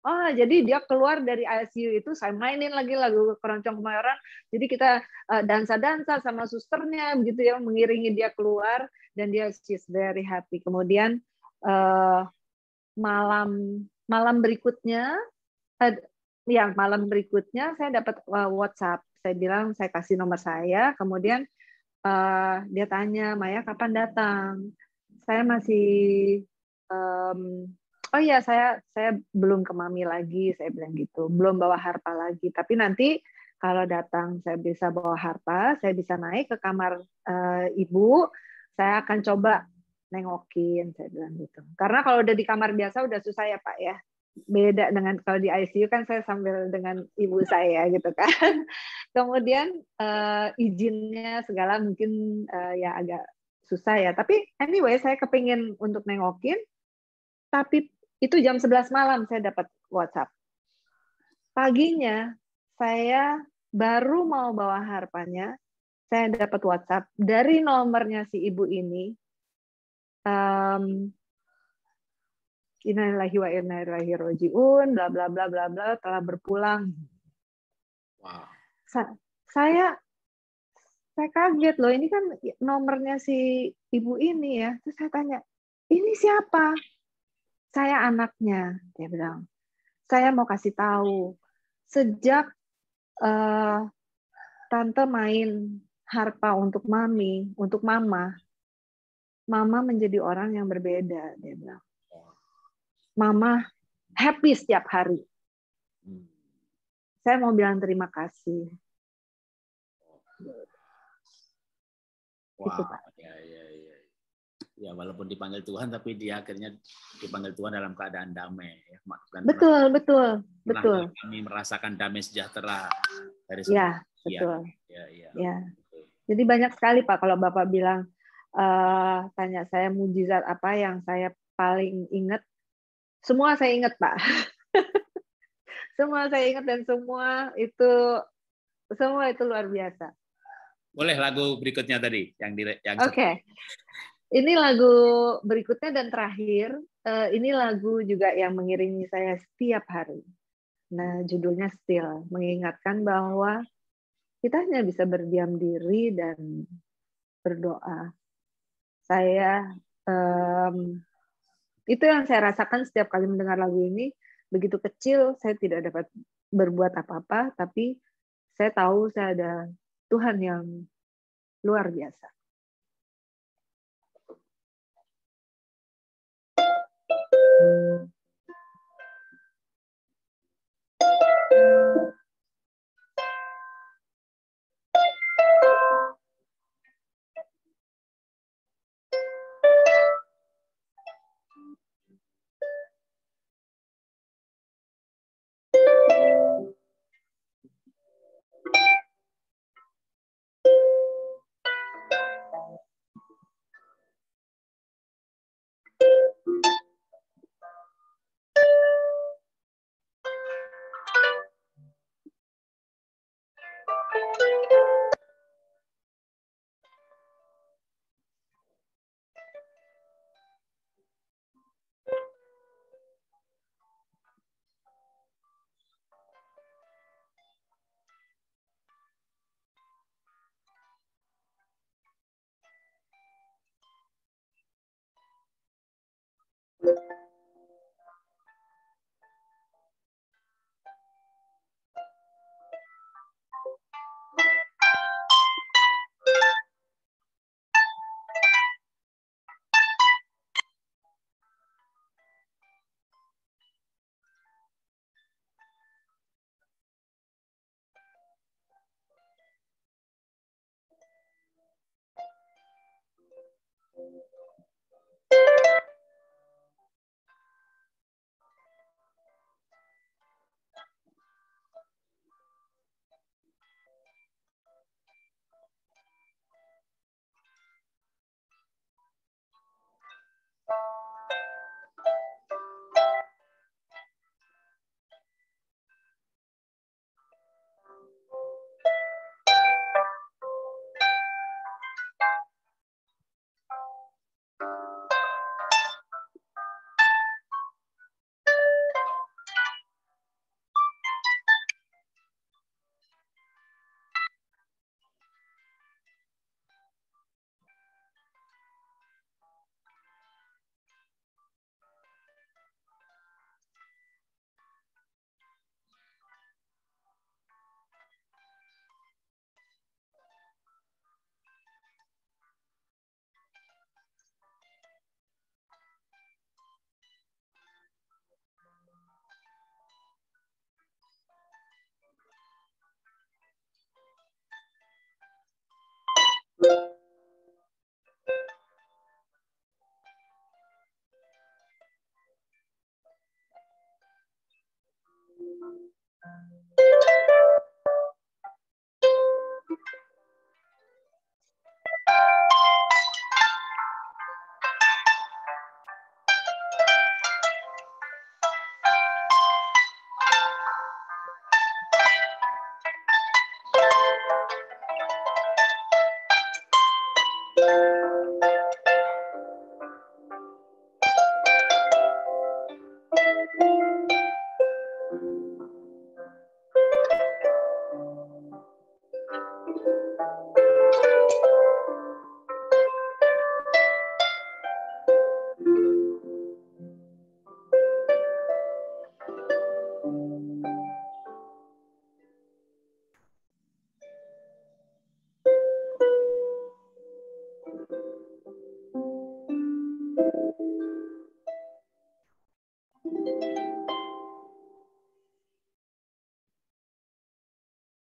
Oh, jadi dia keluar dari ICU itu, saya mainin lagi lagu Keroncong Kemayoran. Jadi kita dansa-dansa sama susternya, begitu ya, mengiringi dia keluar, dan dia she's very happy. Kemudian malam berikutnya saya dapat WhatsApp. Saya bilang saya kasih nomor saya, kemudian dia tanya, Maya kapan datang? Saya masih oh iya, saya belum ke mami lagi, saya bilang gitu. Belum bawa harpa lagi. Tapi nanti kalau datang saya bisa bawa harpa, saya bisa naik ke kamar ibu, saya akan coba nengokin, saya bilang gitu. Karena kalau udah di kamar biasa udah susah ya Pak ya. Beda dengan kalau di ICU kan saya sambil dengan ibu saya gitu kan. Kemudian izinnya segala mungkin ya agak susah ya. Tapi anyway, saya kepingin untuk nengokin. Tapi itu jam 11 malam saya dapat WhatsApp. Paginya saya baru mau bawa harpanya, saya dapat WhatsApp dari nomornya si ibu ini. Innalillahi wa inna ilaihi raji'un, bla bla bla bla bla, telah berpulang. Wow. Saya kaget loh, ini kan nomornya si ibu ini ya. Terus saya tanya, ini siapa? Saya anaknya, dia bilang. Saya mau kasih tahu, sejak tante main harpa untuk mami, untuk mama menjadi orang yang berbeda, dia bilang. Mama happy setiap hari. Saya mau bilang terima kasih. Wow, gitu, Pak. Ya, walaupun dipanggil Tuhan, tapi dia akhirnya dipanggil Tuhan dalam keadaan damai. Betul. Kami merasakan damai sejahtera dari ya, betul. Ya. Jadi banyak sekali Pak kalau Bapak bilang tanya saya mujizat apa yang saya paling ingat. Semua saya ingat Pak. Semua saya ingat dan semua itu luar biasa. Boleh lagu berikutnya tadi yang Oke. Ini lagu berikutnya dan terakhir. Ini lagu juga yang mengiringi saya setiap hari. Nah, judulnya Still, mengingatkan bahwa kita hanya bisa berdiam diri dan berdoa. Itu yang saya rasakan setiap kali mendengar lagu ini. Begitu kecil, saya tidak dapat berbuat apa-apa, tapi saya tahu saya ada Tuhan yang luar biasa.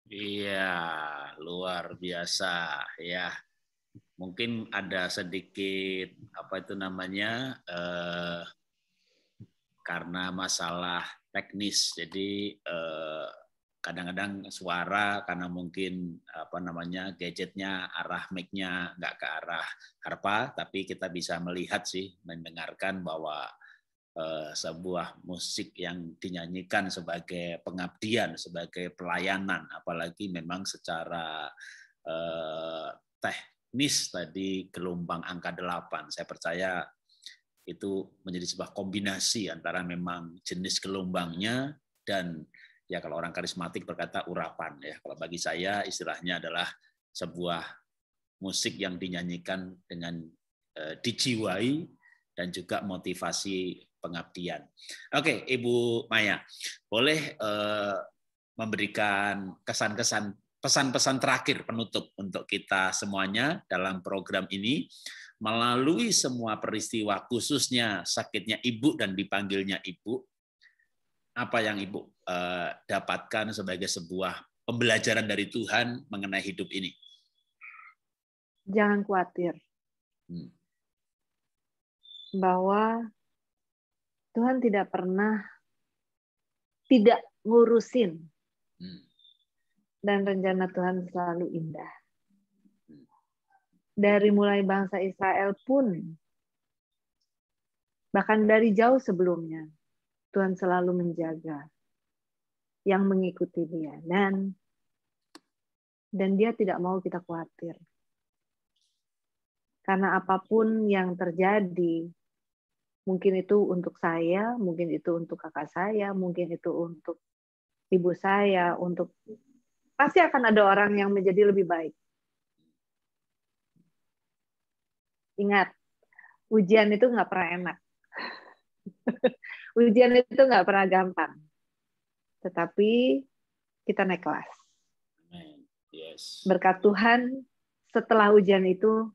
Iya, luar biasa ya. Mungkin ada sedikit apa itu namanya karena masalah teknis. Jadi kadang-kadang suara karena mungkin apa namanya gadgetnya arah mic-nya nggak ke arah harpa, tapi kita bisa melihat sih mendengarkan bahwa sebuah musik yang dinyanyikan sebagai pengabdian, sebagai pelayanan, apalagi memang secara teknis tadi gelombang angka 8. Saya percaya itu menjadi sebuah kombinasi antara memang jenis gelombangnya dan ya kalau orang karismatik berkata urapan ya. Kalau bagi saya istilahnya adalah sebuah musik yang dinyanyikan dengan dijiwai dan juga motivasi pengabdian. Oke, Ibu Maya, boleh memberikan kesan-kesan, pesan-pesan terakhir penutup untuk kita semuanya dalam program ini melalui semua peristiwa, khususnya sakitnya Ibu dan dipanggilnya Ibu. Apa yang Ibu dapatkan sebagai sebuah pembelajaran dari Tuhan mengenai hidup ini? Jangan khawatir. Bahwa Tuhan tidak pernah tidak ngurusin. Dan rencana Tuhan selalu indah. Dari mulai bangsa Israel pun, bahkan dari jauh sebelumnya, Tuhan selalu menjaga yang mengikuti Dia. Dan Dia tidak mau kita khawatir. Karena apapun yang terjadi, mungkin itu untuk saya, mungkin itu untuk kakak saya, mungkin itu untuk ibu saya, pasti akan ada orang yang menjadi lebih baik. Ingat, ujian itu nggak pernah enak. Ujian itu nggak pernah gampang. Tetapi kita naik kelas. Yes. Berkat Tuhan, setelah ujian itu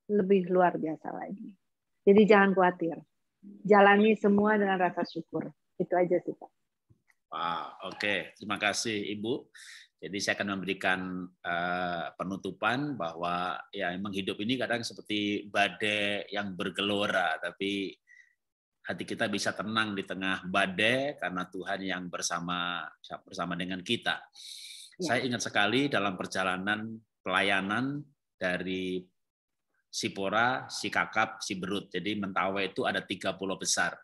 lebih luar biasa lagi. Jadi jangan khawatir. Jalani semua dengan rasa syukur. Itu aja sih, Pak. Wow, oke. Terima kasih, Ibu. Jadi saya akan memberikan penutupan bahwa ya memang hidup ini kadang seperti badai yang bergelora, tapi hati kita bisa tenang di tengah badai karena Tuhan yang bersama dengan kita. Ya. Saya ingat sekali dalam perjalanan pelayanan dari Sipora, Sikakap, Siberut. Jadi Mentawai itu ada 3 pulau besar.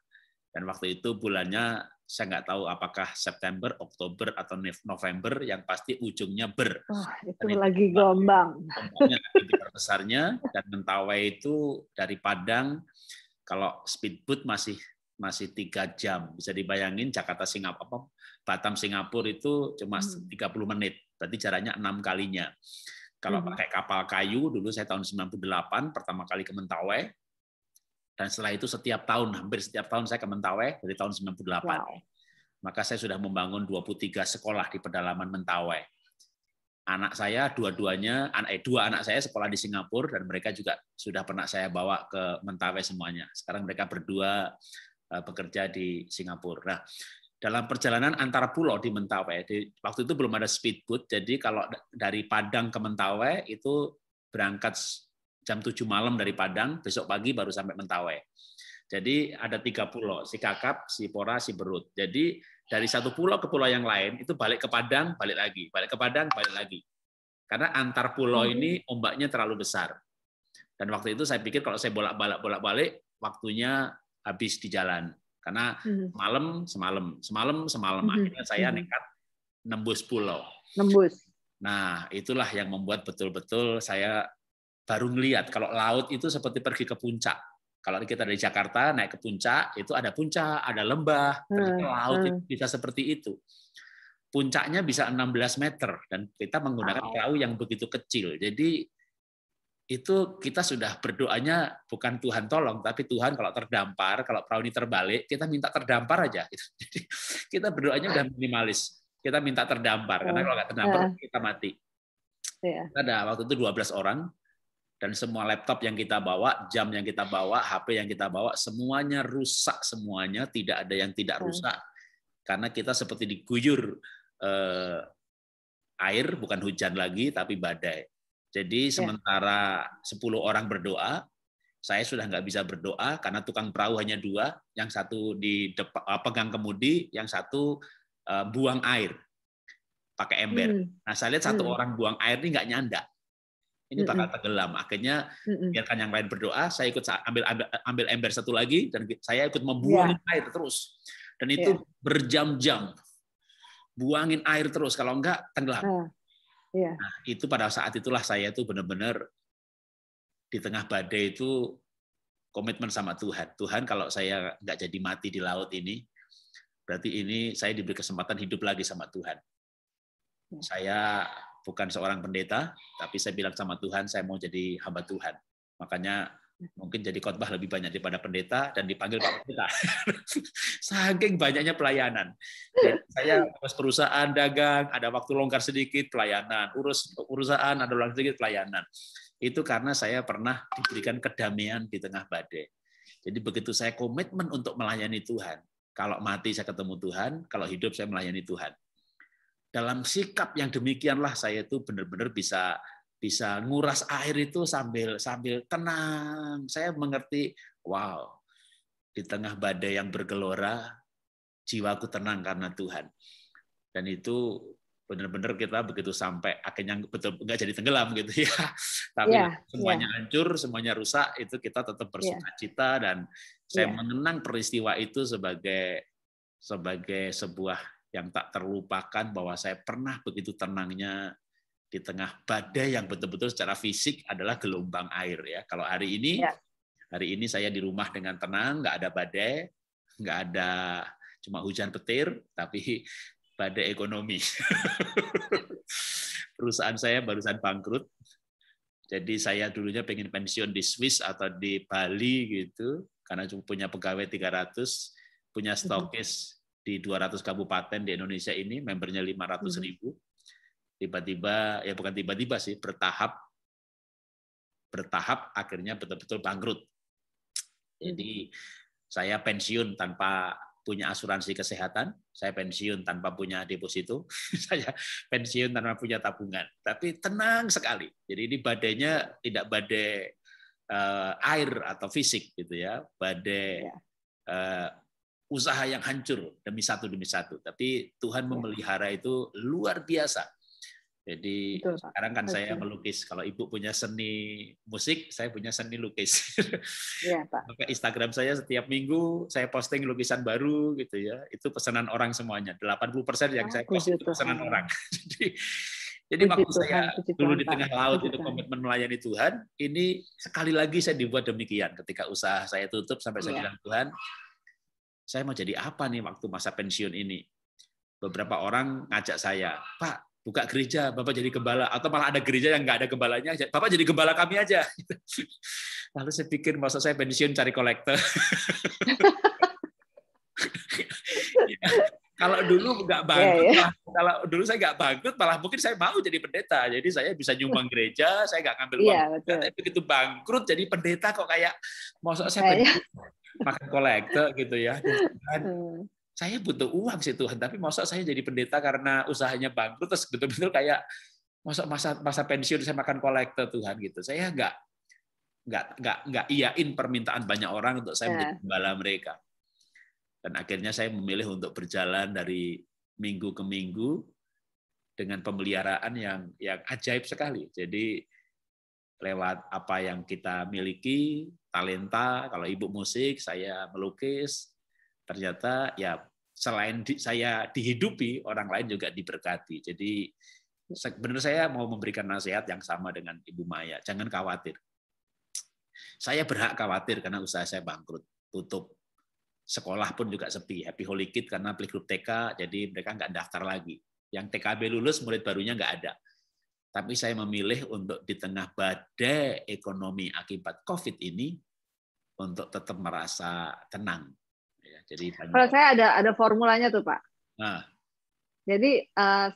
Dan waktu itu bulannya saya nggak tahu apakah September, Oktober, atau November, yang pasti ujungnya ber. Itu lagi gombang. Gombangnya besarnya, dan Mentawai itu dari Padang, kalau speedboat masih 3 jam. Bisa dibayangin Jakarta Singapura, Batam Singapura itu cuma 30 menit. Berarti jaraknya 6 kalinya. Kalau pakai kapal kayu, dulu saya tahun 98, pertama kali ke Mentawai. Dan setelah itu hampir setiap tahun saya ke Mentawai dari tahun 98. Wow. Maka saya sudah membangun 23 sekolah di pedalaman Mentawai. Anak saya dua anak saya sekolah di Singapura dan mereka juga sudah pernah saya bawa ke Mentawai semuanya. Sekarang mereka berdua bekerja di Singapura. Nah, dalam perjalanan antar pulau di Mentawai, waktu itu belum ada speedboat, jadi kalau dari Padang ke Mentawai itu berangkat jam 7 malam dari Padang, besok pagi baru sampai Mentawai. Jadi ada 3 pulau, Sikakap, Sipora, Siberut. Jadi dari satu pulau ke pulau yang lain, itu balik ke Padang, balik lagi. Balik ke Padang, balik lagi. Karena antar pulau ini ombaknya terlalu besar. Dan waktu itu saya pikir kalau saya bolak-balik, waktunya habis di jalan. Karena semalam. Akhirnya saya nekat nembus pulau. Nah, itulah yang membuat betul-betul saya baru melihat kalau laut itu seperti pergi ke puncak. Kalau kita dari Jakarta naik ke puncak, itu ada puncak, ada lembah, ternyata laut itu bisa seperti itu. Puncaknya bisa 16 meter dan kita menggunakan perahu yang begitu kecil. Jadi itu kita sudah berdoanya bukan Tuhan tolong, tapi Tuhan kalau terdampar, kalau perahu ini terbalik, kita minta terdampar aja. Jadi kita berdoanya udah minimalis. Kita minta terdampar, karena kalau nggak terdampar kita mati. Kita ada waktu itu 12 orang, dan semua laptop yang kita bawa, jam yang kita bawa, HP yang kita bawa, semuanya rusak semuanya, tidak ada yang tidak rusak. Karena kita seperti diguyur air, bukan hujan lagi, tapi badai. Jadi sementara 10 orang berdoa, saya sudah nggak bisa berdoa karena tukang perahu hanya 2, yang satu di depan, pegang kemudi, yang satu buang air pakai ember. Nah saya lihat satu orang buang air ini nggak nyanda, ini bakal tenggelam. Akhirnya biarkan yang lain berdoa, saya ikut ambil ember satu lagi dan saya ikut membuang air terus. Dan itu berjam-jam, buangin air terus, kalau enggak tenggelam. Nah, itu pada saat itulah saya itu benar-benar di tengah badai itu komitmen sama Tuhan. Tuhan, kalau saya nggak jadi mati di laut ini, berarti ini saya diberi kesempatan hidup lagi sama Tuhan. Saya bukan seorang pendeta, tapi saya bilang sama Tuhan, saya mau jadi hamba Tuhan. Makanya mungkin jadi khotbah lebih banyak daripada pendeta dan dipanggil Pak Pendeta. Saking banyaknya pelayanan. Jadi saya urus perusahaan dagang, ada waktu longgar sedikit pelayanan, urus perusahaan ada longgar sedikit pelayanan. Itu karena saya pernah diberikan kedamaian di tengah badai. Jadi begitu saya komitmen untuk melayani Tuhan, kalau mati saya ketemu Tuhan, kalau hidup saya melayani Tuhan. Dalam sikap yang demikianlah saya itu benar-benar bisa nguras air itu sambil tenang. Saya mengerti, wow, di tengah badai yang bergelora, jiwaku tenang karena Tuhan. Dan itu benar-benar kita begitu sampai akhirnya betul nggak jadi tenggelam gitu ya. Tapi semuanya hancur, semuanya rusak, itu kita tetap bersukacita dan saya mengenang peristiwa itu sebagai sebuah yang tak terlupakan, bahwa saya pernah begitu tenangnya di tengah badai yang betul-betul secara fisik adalah gelombang air ya. Kalau hari ini saya di rumah dengan tenang, nggak ada badai, nggak ada cuma hujan petir, tapi badai ekonomi. Perusahaan saya barusan bangkrut, jadi saya dulunya pengen pensiun di Swiss atau di Bali gitu, karena cuma punya pegawai 300, punya stokis di 200 kabupaten di Indonesia ini, membernya 500.000. Tiba-tiba, ya bukan tiba-tiba sih, bertahap akhirnya betul-betul bangkrut. Jadi saya pensiun tanpa punya asuransi kesehatan, saya pensiun tanpa punya deposito, saya pensiun tanpa punya tabungan. Tapi tenang sekali. Jadi ini badainya tidak badai air atau fisik gitu ya, badai usaha yang hancur demi satu. Tapi Tuhan memelihara itu luar biasa. Jadi sekarang kan saya melukis. Kalau Ibu punya seni musik, saya punya seni lukis. Iya, Pak. Maka Instagram saya setiap minggu saya posting lukisan baru gitu ya. Itu pesanan orang semuanya. 80% yang saya post itu pesanan orang. Jadi waktu saya dulu di tengah laut itu komitmen melayani Tuhan, ini sekali lagi saya dibuat demikian. Ketika usaha saya tutup sampai saya bilang, Tuhan, saya mau jadi apa nih waktu masa pensiun ini? Beberapa orang ngajak saya, Pak, buka gereja, Bapak jadi gembala, atau malah ada gereja yang nggak ada gembalanya, Bapak jadi gembala kami aja. Lalu saya pikir, masa saya pensiun cari kolektor. Kalau dulu nggak bangkrut, kalau dulu saya nggak bangkrut, malah mungkin saya mau jadi pendeta. Jadi saya bisa nyumbang gereja, saya nggak ngambil uang. Tapi begitu bangkrut jadi pendeta kok kayak, masa saya makan kolektor gitu ya. Saya butuh uang sih Tuhan, tapi masa saya jadi pendeta karena usahanya bangkrut, terus betul-betul kayak masa pensiun saya makan kolektor Tuhan gitu. Saya nggak iyain permintaan banyak orang untuk saya menjadi gembala mereka. Dan akhirnya saya memilih untuk berjalan dari minggu ke minggu dengan pemeliharaan yang ajaib sekali. Jadi lewat apa yang kita miliki, talenta, kalau Ibu musik, saya melukis, ternyata ya selain saya dihidupi, orang lain juga diberkati. Jadi benar saya mau memberikan nasihat yang sama dengan Ibu Maya. Jangan khawatir. Saya berhak khawatir karena usaha saya bangkrut, tutup. Sekolah pun juga sepi. Happy Holy Kid karena playgroup TK, jadi mereka nggak daftar lagi. Yang TKB lulus, murid barunya nggak ada. Tapi saya memilih untuk di tengah badai ekonomi akibat COVID ini, untuk tetap merasa tenang. Ya, jadi Kalau saya ada formulanya tuh Pak. Nah. Jadi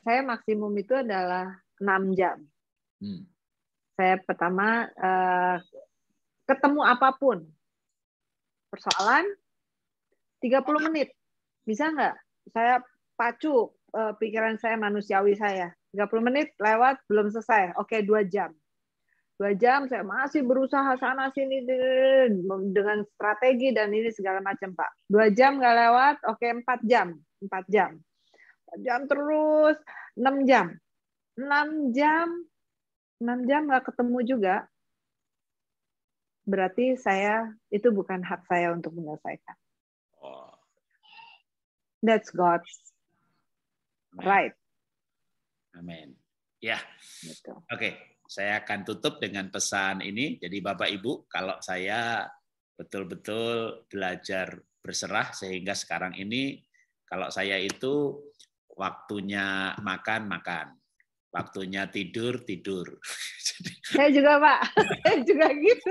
saya maksimum itu adalah 6 jam. Saya pertama ketemu apapun persoalan 30 menit. Bisa nggak? Saya pacu pikiran saya manusiawi saya. 30 menit lewat belum selesai. Oke, 2 jam. 2 jam saya masih berusaha sana sini dengan strategi dan ini segala macam, Pak. 2 jam nggak lewat, oke 4 jam. 4 jam. 4 jam terus, 6 jam. 6 jam nggak ketemu juga. Berarti itu bukan hak saya untuk menyelesaikan. That's God's right. Amin. Ya. Gitu. Oke, saya akan tutup dengan pesan ini. Jadi Bapak Ibu, kalau saya betul-betul belajar berserah sehingga sekarang ini kalau saya itu waktunya makan, waktunya tidur. Saya juga Pak, saya juga gitu.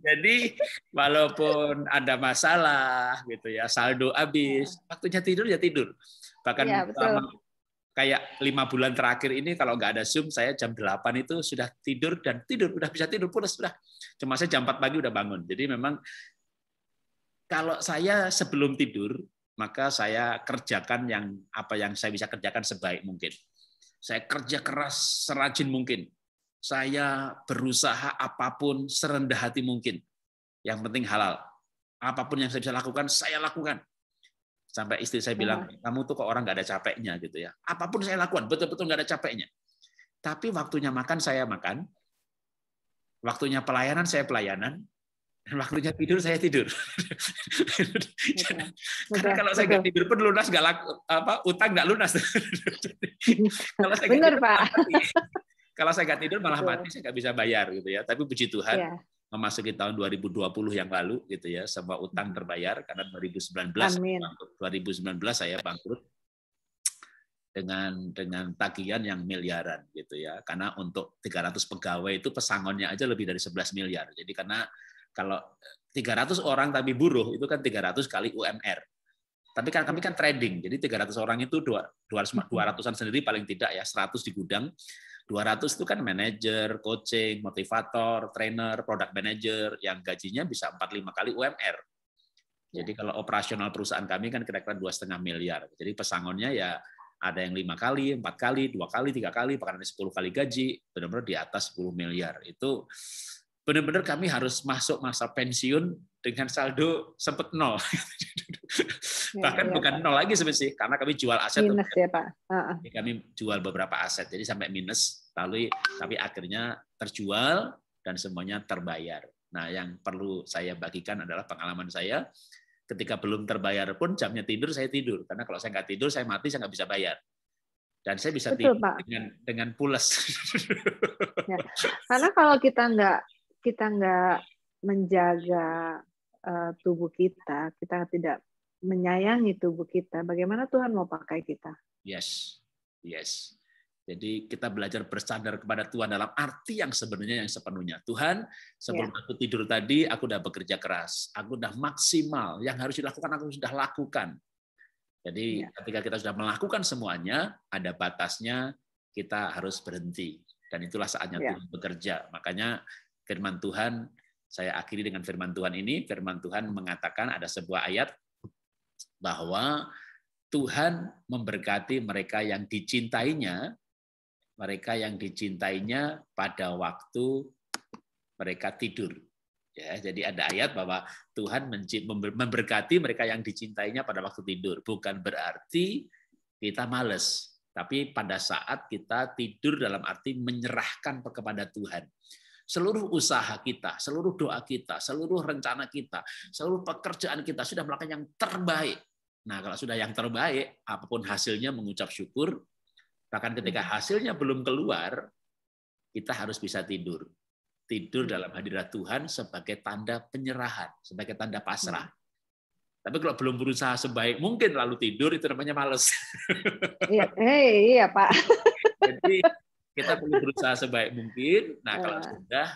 Jadi walaupun ada masalah gitu ya, saldo habis, waktunya tidur ya tidur. Bahkan ya, kayak 5 bulan terakhir ini kalau nggak ada Zoom, saya jam 8 itu sudah tidur, udah bisa tidur pulas sudah. Cuma saya jam 4 pagi udah bangun. Jadi memang kalau saya sebelum tidur, maka saya kerjakan apa yang saya bisa kerjakan sebaik mungkin. Saya kerja keras serajin mungkin. Saya berusaha apapun serendah hati mungkin. Yang penting halal. Apapun yang saya bisa lakukan, saya lakukan. Sampai istri saya bilang, kamu tuh kok orang nggak ada capeknya gitu ya. Apapun saya lakukan, betul-betul nggak ada capeknya. Tapi waktunya makan, saya makan. Waktunya pelayanan, saya pelayanan. Dan waktunya tidur, saya tidur. Karena kalau saya nggak tidur pun lunas, utang nggak lunas. Kalau saya benar Pak. Kalau saya nggak tidur malah mati, saya nggak bisa bayar gitu ya. Tapi puji Tuhan, memasuki tahun 2020 yang lalu gitu ya, semua utang terbayar karena 2019 saya bangkrut dengan tagihan yang miliaran gitu ya. Karena untuk 300 pegawai itu pesangonnya aja lebih dari 11 miliar. Jadi karena kalau 300 orang tapi buruh itu kan 300 kali UMR. Tapi kan kami kan trading, jadi 300 orang itu 200-an sendiri paling tidak ya, 100 di gudang. 200 itu kan manajer, coaching, motivator, trainer, product manager yang gajinya bisa 4-5 kali UMR. Jadi kalau operasional perusahaan kami kan kira-kira 2,5 miliar. Jadi pesangonnya ya ada yang 5 kali, 4 kali, 2 kali, 3 kali, bahkan ada 10 kali gaji, benar-benar di atas 10 miliar. Itu benar-benar kami harus masuk masa pensiun dengan saldo sempat 0. Bahkan bukan 0 lagi sebenarnya, karena kami jual aset. Minus ya Pak. Kami jual beberapa aset, jadi sampai minus. Tapi akhirnya terjual dan semuanya terbayar. Nah, yang perlu saya bagikan adalah pengalaman saya. Ketika belum terbayar pun jamnya tidur, saya tidur. Karena kalau saya nggak tidur, saya mati, saya nggak bisa bayar. Dan saya bisa tidur dengan pules. Ya. Karena kalau kita nggak menjaga tubuh kita tidak menyayangi tubuh kita, bagaimana Tuhan mau pakai kita? Yes. Jadi kita belajar bersandar kepada Tuhan dalam arti yang sebenarnya yang sepenuhnya. Tuhan, sebelum aku tidur tadi, aku udah bekerja keras, aku udah maksimal, yang harus dilakukan aku sudah lakukan. Jadi ketika kita sudah melakukan semuanya, ada batasnya, kita harus berhenti. Dan itulah saatnya Tuhan bekerja. Makanya firman Tuhan, saya akhiri dengan firman Tuhan ini. Firman Tuhan mengatakan ada sebuah ayat bahwa Tuhan memberkati mereka yang dicintainya pada waktu mereka tidur. Ya, jadi ada ayat bahwa Tuhan memberkati mereka yang dicintainya pada waktu tidur. Bukan berarti kita malas, tapi pada saat kita tidur dalam arti menyerahkan kepada Tuhan. Seluruh usaha kita, seluruh doa kita, seluruh rencana kita, seluruh pekerjaan kita sudah melakukan yang terbaik. Nah, kalau sudah yang terbaik, apapun hasilnya mengucap syukur. Bahkan ketika hasilnya belum keluar, kita harus bisa tidur. tidur dalam hadirat Tuhan sebagai tanda penyerahan, sebagai tanda pasrah. Tapi kalau belum berusaha sebaik mungkin lalu tidur, itu namanya males. Iya, iya Pak. Jadi kita perlu berusaha sebaik mungkin. Nah, kalau sudah,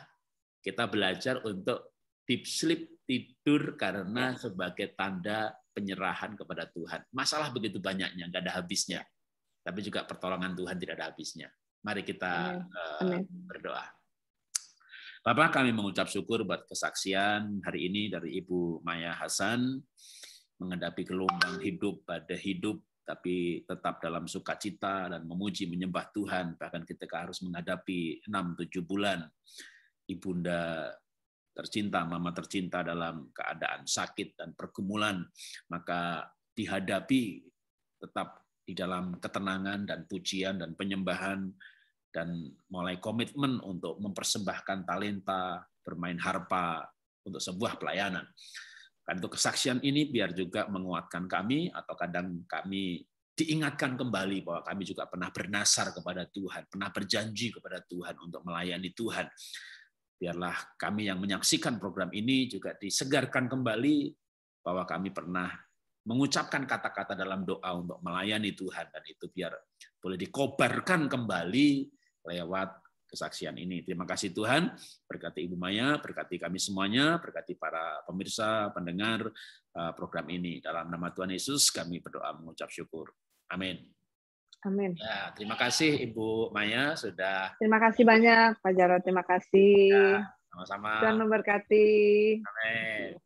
kita belajar untuk deep sleep, tidur karena sebagai tanda penyerahan kepada Tuhan. Masalah begitu banyaknya, nggak ada habisnya. Tapi juga pertolongan Tuhan tidak ada habisnya. Mari kita berdoa. Bapak, kami mengucap syukur buat kesaksian hari ini dari Ibu Maya Hasan, menghadapi gelombang hidup, badai hidup, tapi tetap dalam sukacita dan memuji menyembah Tuhan. Bahkan ketika harus menghadapi 6-7 bulan, ibunda tercinta, mama tercinta dalam keadaan sakit dan pergumulan, maka dihadapi tetap di dalam ketenangan dan pujian dan penyembahan, dan mulai komitmen untuk mempersembahkan talenta, bermain harpa untuk sebuah pelayanan. Kan untuk kesaksian ini biar juga menguatkan kami, atau kadang kami diingatkan kembali bahwa kami juga pernah bernasar kepada Tuhan, pernah berjanji kepada Tuhan untuk melayani Tuhan. Biarlah kami yang menyaksikan program ini juga disegarkan kembali bahwa kami pernah mengucapkan kata-kata dalam doa untuk melayani Tuhan, dan itu biar boleh dikobarkan kembali lewat kesaksian ini. Terima kasih Tuhan, berkati Ibu Maya, berkati kami semuanya, berkati para pemirsa, pendengar program ini. Dalam nama Tuhan Yesus kami berdoa mengucap syukur. Amin. Amin. Ya, terima kasih Ibu Maya sudah. Terima kasih banyak Pak Jarod, terima kasih. Ya, sama-sama. Tuhan memberkati. Amin.